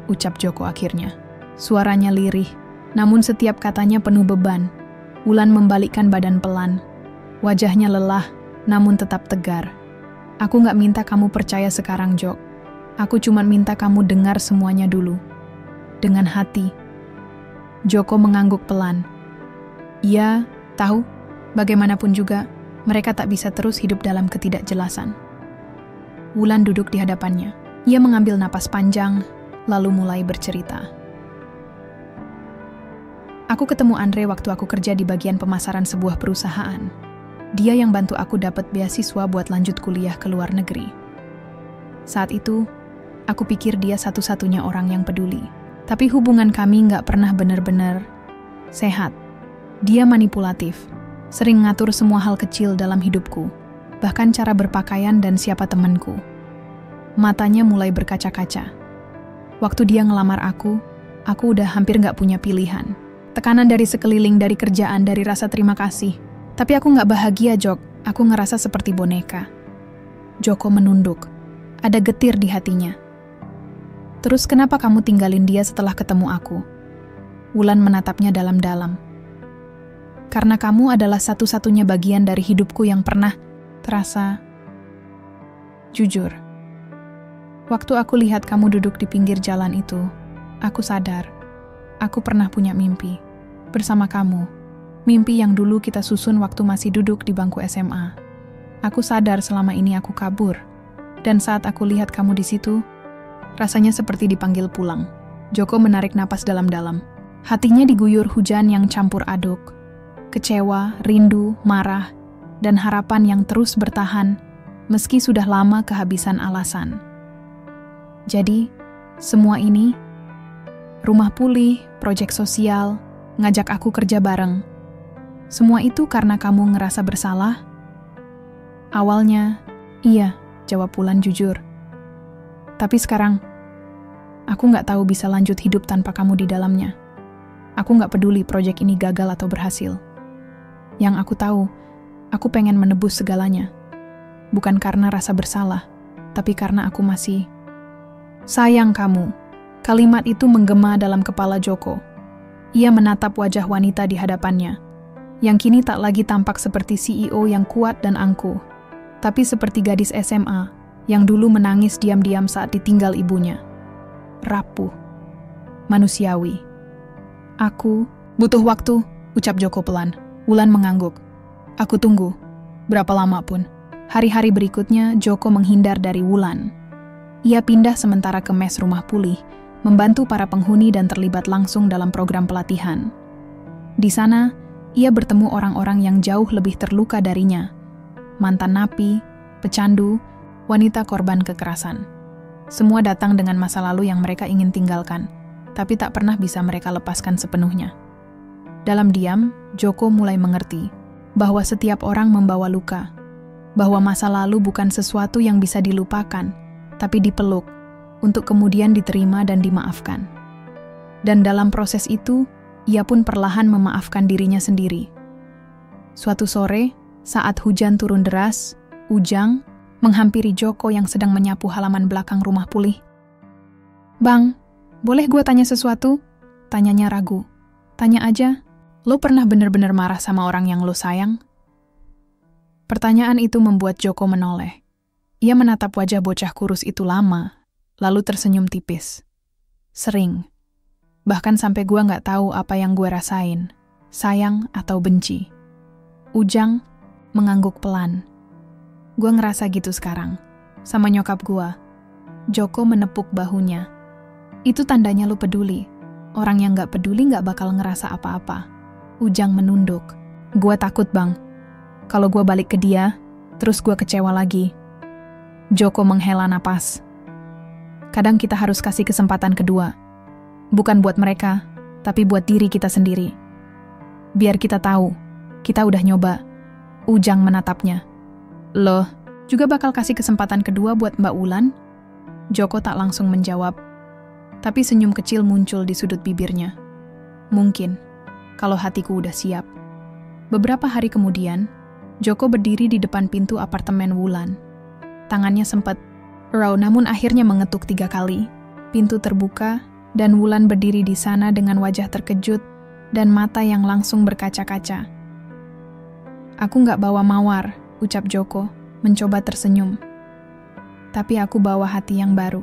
ucap Joko akhirnya. Suaranya lirih, namun setiap katanya penuh beban. Wulan membalikkan badan pelan. Wajahnya lelah, namun tetap tegar. Aku nggak minta kamu percaya sekarang, Jok. Aku cuma minta kamu dengar semuanya dulu. Dengan hati. Joko mengangguk pelan. Ia tahu, bagaimanapun juga, mereka tak bisa terus hidup dalam ketidakjelasan. Wulan duduk di hadapannya. Ia mengambil napas panjang, lalu mulai bercerita. Aku ketemu Andre waktu aku kerja di bagian pemasaran sebuah perusahaan. Dia yang bantu aku dapat beasiswa buat lanjut kuliah ke luar negeri. Saat itu, aku pikir dia satu-satunya orang yang peduli. Tapi hubungan kami nggak pernah benar-benar sehat. Dia manipulatif, sering ngatur semua hal kecil dalam hidupku, bahkan cara berpakaian dan siapa temanku. Matanya mulai berkaca-kaca. Waktu dia ngelamar aku udah hampir nggak punya pilihan. Tekanan dari sekeliling, dari kerjaan, dari rasa terima kasih. Tapi aku nggak bahagia, Jok. Aku ngerasa seperti boneka. Joko menunduk. Ada getir di hatinya. Terus kenapa kamu tinggalin dia setelah ketemu aku? Wulan menatapnya dalam-dalam. Karena kamu adalah satu-satunya bagian dari hidupku yang pernah terasa jujur. Waktu aku lihat kamu duduk di pinggir jalan itu, aku sadar, aku pernah punya mimpi bersama kamu. Mimpi yang dulu kita susun waktu masih duduk di bangku SMA. Aku sadar selama ini aku kabur. Dan saat aku lihat kamu di situ, rasanya seperti dipanggil pulang. Joko menarik napas dalam-dalam. Hatinya diguyur hujan yang campur aduk. Kecewa, rindu, marah, dan harapan yang terus bertahan, meski sudah lama kehabisan alasan. Jadi, semua ini, rumah pulih, proyek sosial, ngajak aku kerja bareng, semua itu karena kamu ngerasa bersalah? Awalnya, iya, jawab Wulan jujur. Tapi sekarang, aku nggak tahu bisa lanjut hidup tanpa kamu di dalamnya. Aku nggak peduli proyek ini gagal atau berhasil. Yang aku tahu, aku pengen menebus segalanya. Bukan karena rasa bersalah, tapi karena aku masih sayang kamu. Kalimat itu menggema dalam kepala Joko. Ia menatap wajah wanita di hadapannya, yang kini tak lagi tampak seperti CEO yang kuat dan angkuh, tapi seperti gadis SMA yang dulu menangis diam-diam saat ditinggal ibunya. Rapuh, manusiawi. Aku butuh waktu, ucap Joko pelan. Wulan mengangguk. Aku tunggu, berapa lama pun. Hari-hari berikutnya, Joko menghindar dari Wulan. Ia pindah sementara ke mes rumah pulih, membantu para penghuni dan terlibat langsung dalam program pelatihan. Di sana, ia bertemu orang-orang yang jauh lebih terluka darinya. Mantan napi, pecandu, wanita korban kekerasan. Semua datang dengan masa lalu yang mereka ingin tinggalkan, tapi tak pernah bisa mereka lepaskan sepenuhnya. Dalam diam, Joko mulai mengerti bahwa setiap orang membawa luka, bahwa masa lalu bukan sesuatu yang bisa dilupakan, tapi dipeluk, untuk kemudian diterima dan dimaafkan. Dan dalam proses itu, ia pun perlahan memaafkan dirinya sendiri. Suatu sore, saat hujan turun deras, Ujang, menghampiri Joko yang sedang menyapu halaman belakang rumah pulih. "Bang, boleh gue tanya sesuatu?" Tanyanya ragu. "Tanya aja, lo pernah bener-bener marah sama orang yang lo sayang?" Pertanyaan itu membuat Joko menoleh. Ia menatap wajah bocah kurus itu lama, lalu tersenyum tipis. "Sering. Bahkan sampai gue gak tahu apa yang gue rasain, sayang atau benci." Ujang mengangguk pelan. "Gue ngerasa gitu sekarang, sama nyokap gue." Joko menepuk bahunya. "Itu tandanya lo peduli. Orang yang gak peduli gak bakal ngerasa apa-apa." Ujang menunduk. "Gue takut, Bang. Kalau gue balik ke dia, terus gue kecewa lagi." Joko menghela napas. "Kadang kita harus kasih kesempatan kedua. Bukan buat mereka, tapi buat diri kita sendiri. Biar kita tahu, kita udah nyoba." Ujang menatapnya. "Loh, juga bakal kasih kesempatan kedua buat Mbak Wulan?" Joko tak langsung menjawab, tapi senyum kecil muncul di sudut bibirnya. "Mungkin, kalau hatiku udah siap." Beberapa hari kemudian, Joko berdiri di depan pintu apartemen Wulan. Tangannya sempat raw, namun akhirnya mengetuk 3 kali. Pintu terbuka, dan Wulan berdiri di sana dengan wajah terkejut dan mata yang langsung berkaca-kaca. "Aku nggak bawa mawar," ucap Joko, mencoba tersenyum. "Tapi aku bawa hati yang baru."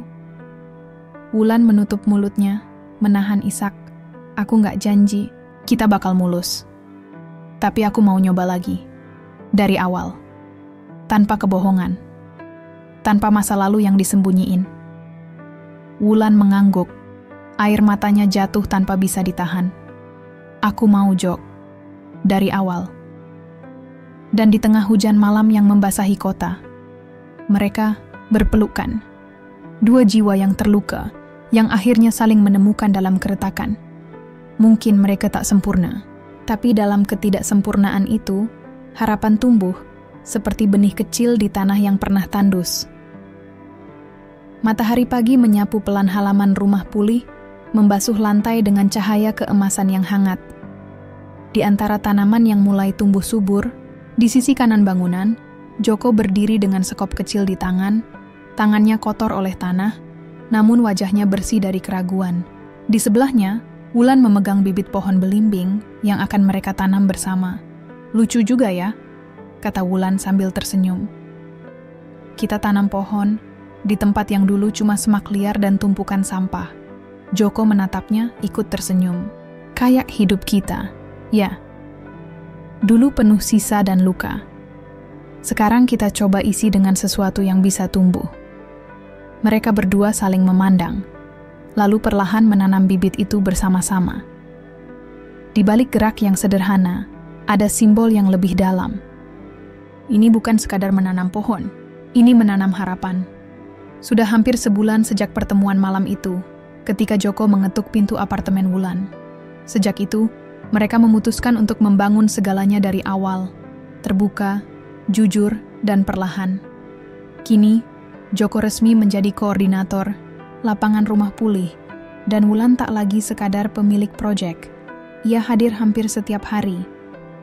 Wulan menutup mulutnya, menahan isak. "Aku nggak janji kita bakal mulus. Tapi aku mau nyoba lagi. Dari awal. Tanpa kebohongan. Tanpa masa lalu yang disembunyiin." Wulan mengangguk. Air matanya jatuh tanpa bisa ditahan. "Aku mau, Jok. Dari awal." Dan di tengah hujan malam yang membasahi kota, mereka berpelukan. 2 jiwa yang terluka, yang akhirnya saling menemukan dalam keretakan. Mungkin mereka tak sempurna, tapi dalam ketidaksempurnaan itu, harapan tumbuh seperti benih kecil di tanah yang pernah tandus. Matahari pagi menyapu pelan halaman rumah pulih, membasuh lantai dengan cahaya keemasan yang hangat. Di antara tanaman yang mulai tumbuh subur, di sisi kanan bangunan, Joko berdiri dengan sekop kecil di tangan, tangannya kotor oleh tanah, namun wajahnya bersih dari keraguan. Di sebelahnya, Wulan memegang bibit pohon belimbing yang akan mereka tanam bersama. "Lucu juga ya," kata Wulan sambil tersenyum. "Kita tanam pohon di tempat yang dulu cuma semak liar dan tumpukan sampah." Joko menatapnya ikut tersenyum. "Kayak hidup kita, ya. Dulu penuh sisa dan luka. Sekarang kita coba isi dengan sesuatu yang bisa tumbuh." Mereka berdua saling memandang, lalu perlahan menanam bibit itu bersama-sama. Di balik gerak yang sederhana, ada simbol yang lebih dalam. Ini bukan sekadar menanam pohon, ini menanam harapan. Sudah hampir sebulan sejak pertemuan malam itu, ketika Joko mengetuk pintu apartemen Wulan. Sejak itu, mereka memutuskan untuk membangun segalanya dari awal, terbuka, jujur, dan perlahan. Kini, Joko resmi menjadi koordinator lapangan rumah pulih, dan Wulan tak lagi sekadar pemilik proyek. Ia hadir hampir setiap hari,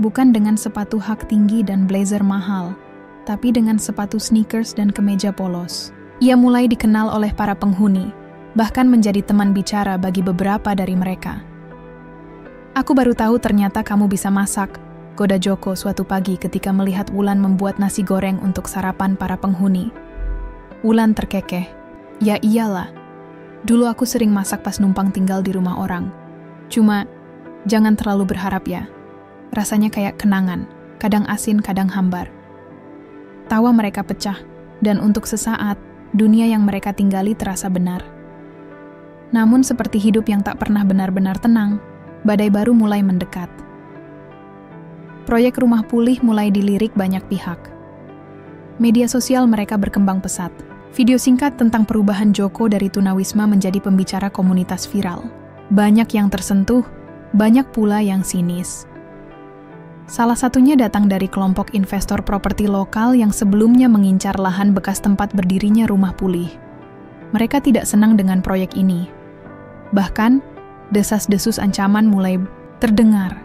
bukan dengan sepatu hak tinggi dan blazer mahal, tapi dengan sepatu sneakers dan kemeja polos. Ia mulai dikenal oleh para penghuni, bahkan menjadi teman bicara bagi beberapa dari mereka. "Aku baru tahu ternyata kamu bisa masak," goda Joko suatu pagi ketika melihat Wulan membuat nasi goreng untuk sarapan para penghuni. Wulan terkekeh. "Ya iyalah. Dulu aku sering masak pas numpang tinggal di rumah orang. Cuma, jangan terlalu berharap ya. Rasanya kayak kenangan, kadang asin, kadang hambar." Tawa mereka pecah, dan untuk sesaat, dunia yang mereka tinggali terasa benar. Namun seperti hidup yang tak pernah benar-benar tenang, badai baru mulai mendekat. Proyek rumah pulih mulai dilirik banyak pihak. Media sosial mereka berkembang pesat. Video singkat tentang perubahan Joko dari tunawisma menjadi pembicara komunitas viral. Banyak yang tersentuh, banyak pula yang sinis. Salah satunya datang dari kelompok investor properti lokal yang sebelumnya mengincar lahan bekas tempat berdirinya rumah pulih. Mereka tidak senang dengan proyek ini. Bahkan, desas-desus ancaman mulai terdengar.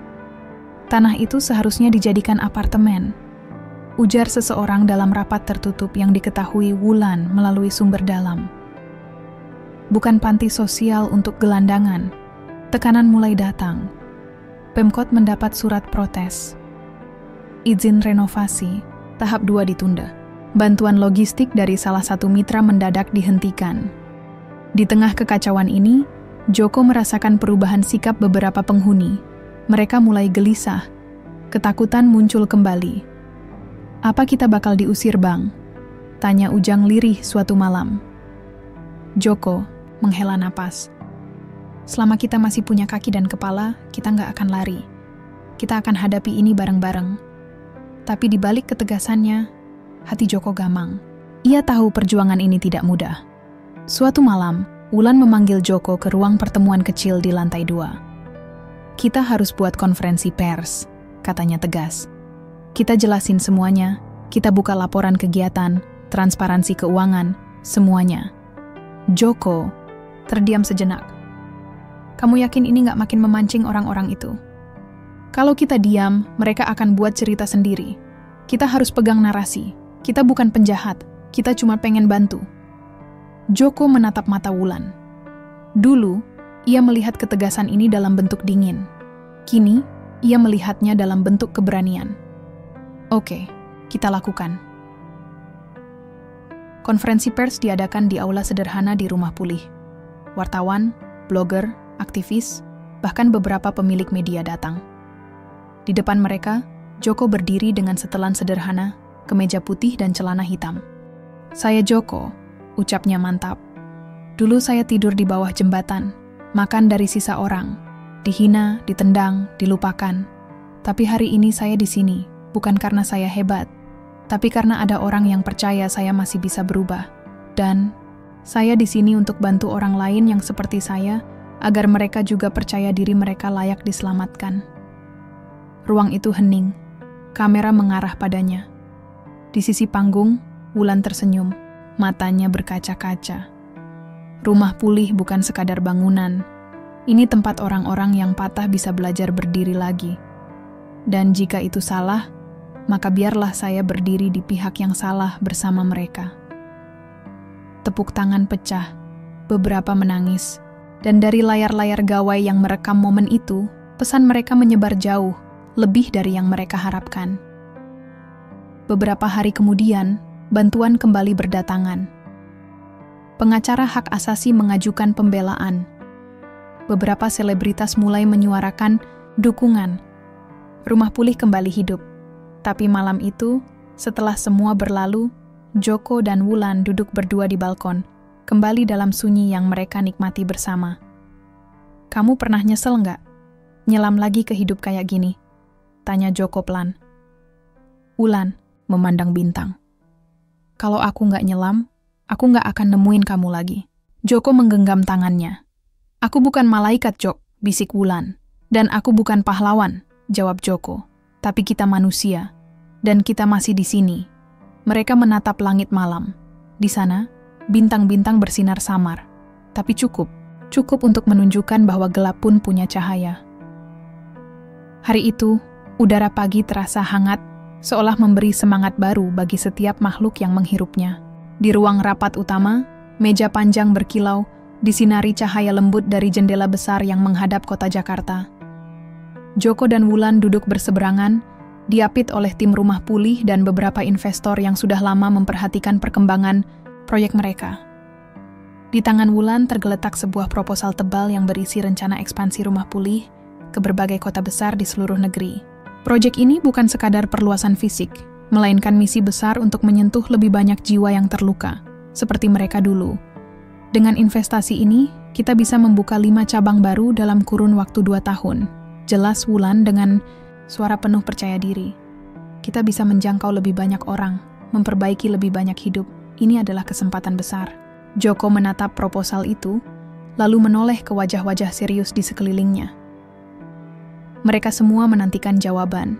Tanah itu seharusnya dijadikan apartemen. ujar seseorang dalam rapat tertutup yang diketahui Wulan melalui sumber dalam. Bukan panti sosial untuk gelandangan. Tekanan mulai datang. Pemkot mendapat surat protes. Izin renovasi, tahap 2 ditunda. Bantuan logistik dari salah satu mitra mendadak dihentikan. Di tengah kekacauan ini, Joko merasakan perubahan sikap beberapa penghuni. Mereka mulai gelisah. Ketakutan muncul kembali. "Apa kita bakal diusir, Bang?" tanya Ujang lirih suatu malam. Joko menghela napas. "Selama kita masih punya kaki dan kepala, kita nggak akan lari. Kita akan hadapi ini bareng-bareng." Tapi di balik ketegasannya, hati Joko gamang. Ia tahu perjuangan ini tidak mudah. Suatu malam, Wulan memanggil Joko ke ruang pertemuan kecil di lantai 2. "Kita harus buat konferensi pers," katanya tegas. "Kita jelasin semuanya, kita buka laporan kegiatan, transparansi keuangan, semuanya." Joko terdiam sejenak. "Kamu yakin ini nggak makin memancing orang-orang itu? Kalau kita diam, mereka akan buat cerita sendiri. Kita harus pegang narasi. Kita bukan penjahat, kita cuma pengen bantu." Joko menatap mata Wulan. Dulu, ia melihat ketegasan ini dalam bentuk dingin. Kini, ia melihatnya dalam bentuk keberanian. "Oke, kita lakukan." Konferensi pers diadakan di aula sederhana di Rumah Pulih. Wartawan, blogger, aktivis, bahkan beberapa pemilik media datang. Di depan mereka, Joko berdiri dengan setelan sederhana, kemeja putih dan celana hitam. "Saya Joko," ucapnya mantap. "Dulu saya tidur di bawah jembatan, makan dari sisa orang, dihina, ditendang, dilupakan. Tapi hari ini saya di sini, bukan karena saya hebat, tapi karena ada orang yang percaya saya masih bisa berubah. Dan saya di sini untuk bantu orang lain yang seperti saya, agar mereka juga percaya diri mereka layak diselamatkan." Ruang itu hening. Kamera mengarah padanya. Di sisi panggung, Wulan tersenyum. Matanya berkaca-kaca. Rumah Pulih bukan sekadar bangunan. Ini tempat orang-orang yang patah bisa belajar berdiri lagi. Dan jika itu salah, maka biarlah saya berdiri di pihak yang salah bersama mereka. Tepuk tangan pecah, beberapa menangis. Dan dari layar-layar gawai yang merekam momen itu, pesan mereka menyebar jauh, lebih dari yang mereka harapkan. Beberapa hari kemudian, bantuan kembali berdatangan. Pengacara hak asasi mengajukan pembelaan. Beberapa selebritas mulai menyuarakan dukungan. Rumah Pulih kembali hidup. Tapi malam itu, setelah semua berlalu, Joko dan Wulan duduk berdua di balkon, kembali dalam sunyi yang mereka nikmati bersama. "Kamu pernah nyesel nggak? Nyelam lagi ke hidup kayak gini?" tanya Joko pelan. Wulan memandang bintang. "Kalau aku nggak nyelam, aku nggak akan nemuin kamu lagi." Joko menggenggam tangannya. "Aku bukan malaikat, Jok," bisik Wulan. "Dan aku bukan pahlawan," jawab Joko. "Tapi kita manusia, dan kita masih di sini." Mereka menatap langit malam. Di sana, bintang-bintang bersinar samar. Tapi cukup untuk menunjukkan bahwa gelap pun punya cahaya. Hari itu, udara pagi terasa hangat, seolah memberi semangat baru bagi setiap makhluk yang menghirupnya. Di ruang rapat utama, meja panjang berkilau, disinari cahaya lembut dari jendela besar yang menghadap kota Jakarta. Joko dan Wulan duduk berseberangan, diapit oleh tim Rumah Pulih dan beberapa investor yang sudah lama memperhatikan perkembangan proyek mereka. Di tangan Wulan tergeletak sebuah proposal tebal yang berisi rencana ekspansi Rumah Pulih ke berbagai kota besar di seluruh negeri. Proyek ini bukan sekadar perluasan fisik, melainkan misi besar untuk menyentuh lebih banyak jiwa yang terluka, seperti mereka dulu. Dengan investasi ini, kita bisa membuka 5 cabang baru dalam kurun waktu 2 tahun. Jelas Wulan dengan suara penuh percaya diri. Kita bisa menjangkau lebih banyak orang, memperbaiki lebih banyak hidup. Ini adalah kesempatan besar. Joko menatap proposal itu, lalu menoleh ke wajah-wajah serius di sekelilingnya. Mereka semua menantikan jawaban.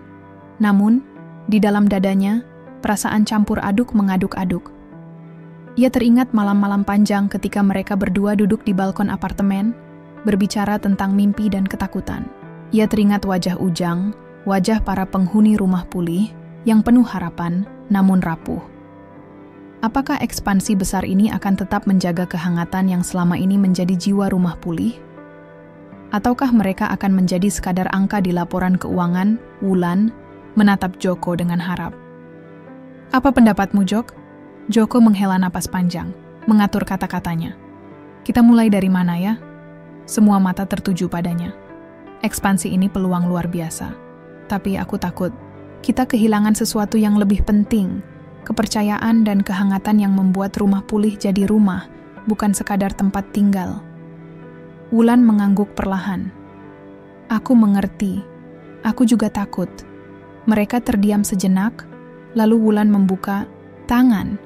Namun, di dalam dadanya, perasaan campur aduk mengaduk-aduk. Ia teringat malam-malam panjang ketika mereka berdua duduk di balkon apartemen, berbicara tentang mimpi dan ketakutan. Ia teringat wajah Ujang, wajah para penghuni Rumah Pulih, yang penuh harapan namun rapuh. Apakah ekspansi besar ini akan tetap menjaga kehangatan yang selama ini menjadi jiwa Rumah Pulih? Ataukah mereka akan menjadi sekadar angka di laporan keuangan? Wulan menatap Joko dengan harap. Apa pendapatmu, Jok? Joko menghela napas panjang, mengatur kata-katanya. Kita mulai dari mana ya? Semua mata tertuju padanya. Ekspansi ini peluang luar biasa. Tapi aku takut kita kehilangan sesuatu yang lebih penting. Kepercayaan dan kehangatan yang membuat Rumah Pulih jadi rumah, bukan sekadar tempat tinggal. Wulan mengangguk perlahan. Aku mengerti. Aku juga takut. Mereka terdiam sejenak, lalu Wulan membuka tangan,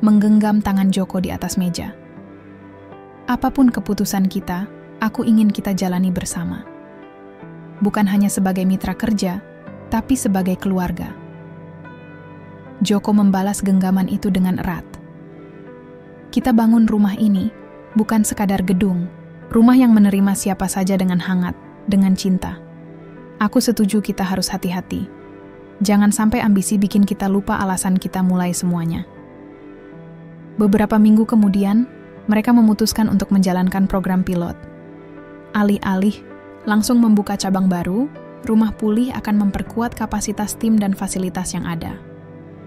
menggenggam tangan Joko di atas meja. Apapun keputusan kita, aku ingin kita jalani bersama. Bukan hanya sebagai mitra kerja, tapi sebagai keluarga. Joko membalas genggaman itu dengan erat. Kita bangun rumah ini bukan sekadar gedung, rumah yang menerima siapa saja dengan hangat, dengan cinta. Aku setuju kita harus hati-hati. Jangan sampai ambisi bikin kita lupa alasan kita mulai semuanya. Beberapa minggu kemudian, mereka memutuskan untuk menjalankan program pilot. Alih-alih langsung membuka cabang baru, Rumah Pulih akan memperkuat kapasitas tim dan fasilitas yang ada.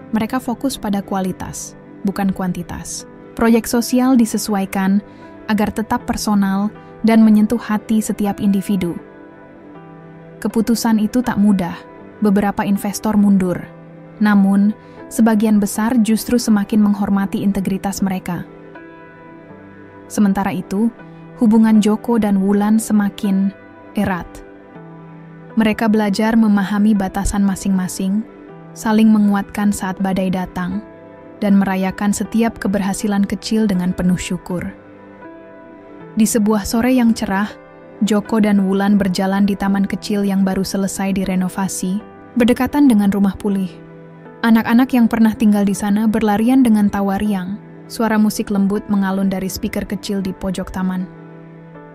Mereka fokus pada kualitas, bukan kuantitas. Proyek sosial disesuaikan agar tetap personal dan menyentuh hati setiap individu. Keputusan itu tak mudah, beberapa investor mundur. Namun, sebagian besar justru semakin menghormati integritas mereka. Sementara itu, hubungan Joko dan Wulan semakin erat. Mereka belajar memahami batasan masing-masing, saling menguatkan saat badai datang, dan merayakan setiap keberhasilan kecil dengan penuh syukur. Di sebuah sore yang cerah, Joko dan Wulan berjalan di taman kecil yang baru selesai direnovasi, berdekatan dengan Rumah Pulih. Anak-anak yang pernah tinggal di sana berlarian dengan tawa riang. Suara musik lembut mengalun dari speaker kecil di pojok taman.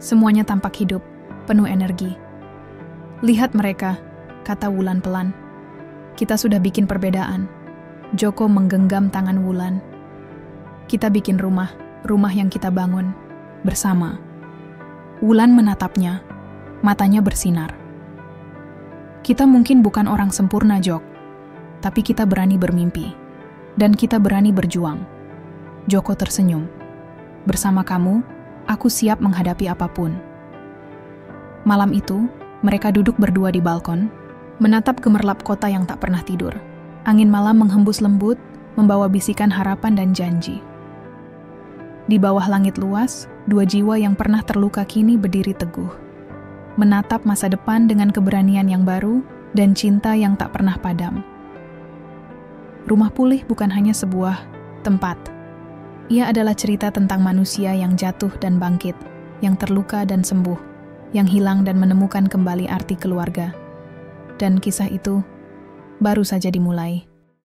Semuanya tampak hidup, penuh energi. Lihat mereka, kata Wulan pelan. Kita sudah bikin perbedaan. Joko menggenggam tangan Wulan. Kita bikin rumah yang kita bangun, bersama. Wulan menatapnya, matanya bersinar. Kita mungkin bukan orang sempurna, Jok, tapi kita berani bermimpi, dan kita berani berjuang. Joko tersenyum. Bersama kamu, aku siap menghadapi apapun. Malam itu, mereka duduk berdua di balkon, menatap gemerlap kota yang tak pernah tidur. Angin malam menghembus lembut, membawa bisikan harapan dan janji. Di bawah langit luas, dua jiwa yang pernah terluka kini berdiri teguh. Menatap masa depan dengan keberanian yang baru dan cinta yang tak pernah padam. Rumah Pulih bukan hanya sebuah tempat. Ia adalah cerita tentang manusia yang jatuh dan bangkit, yang terluka dan sembuh, yang hilang dan menemukan kembali arti keluarga. Dan kisah itu baru saja dimulai.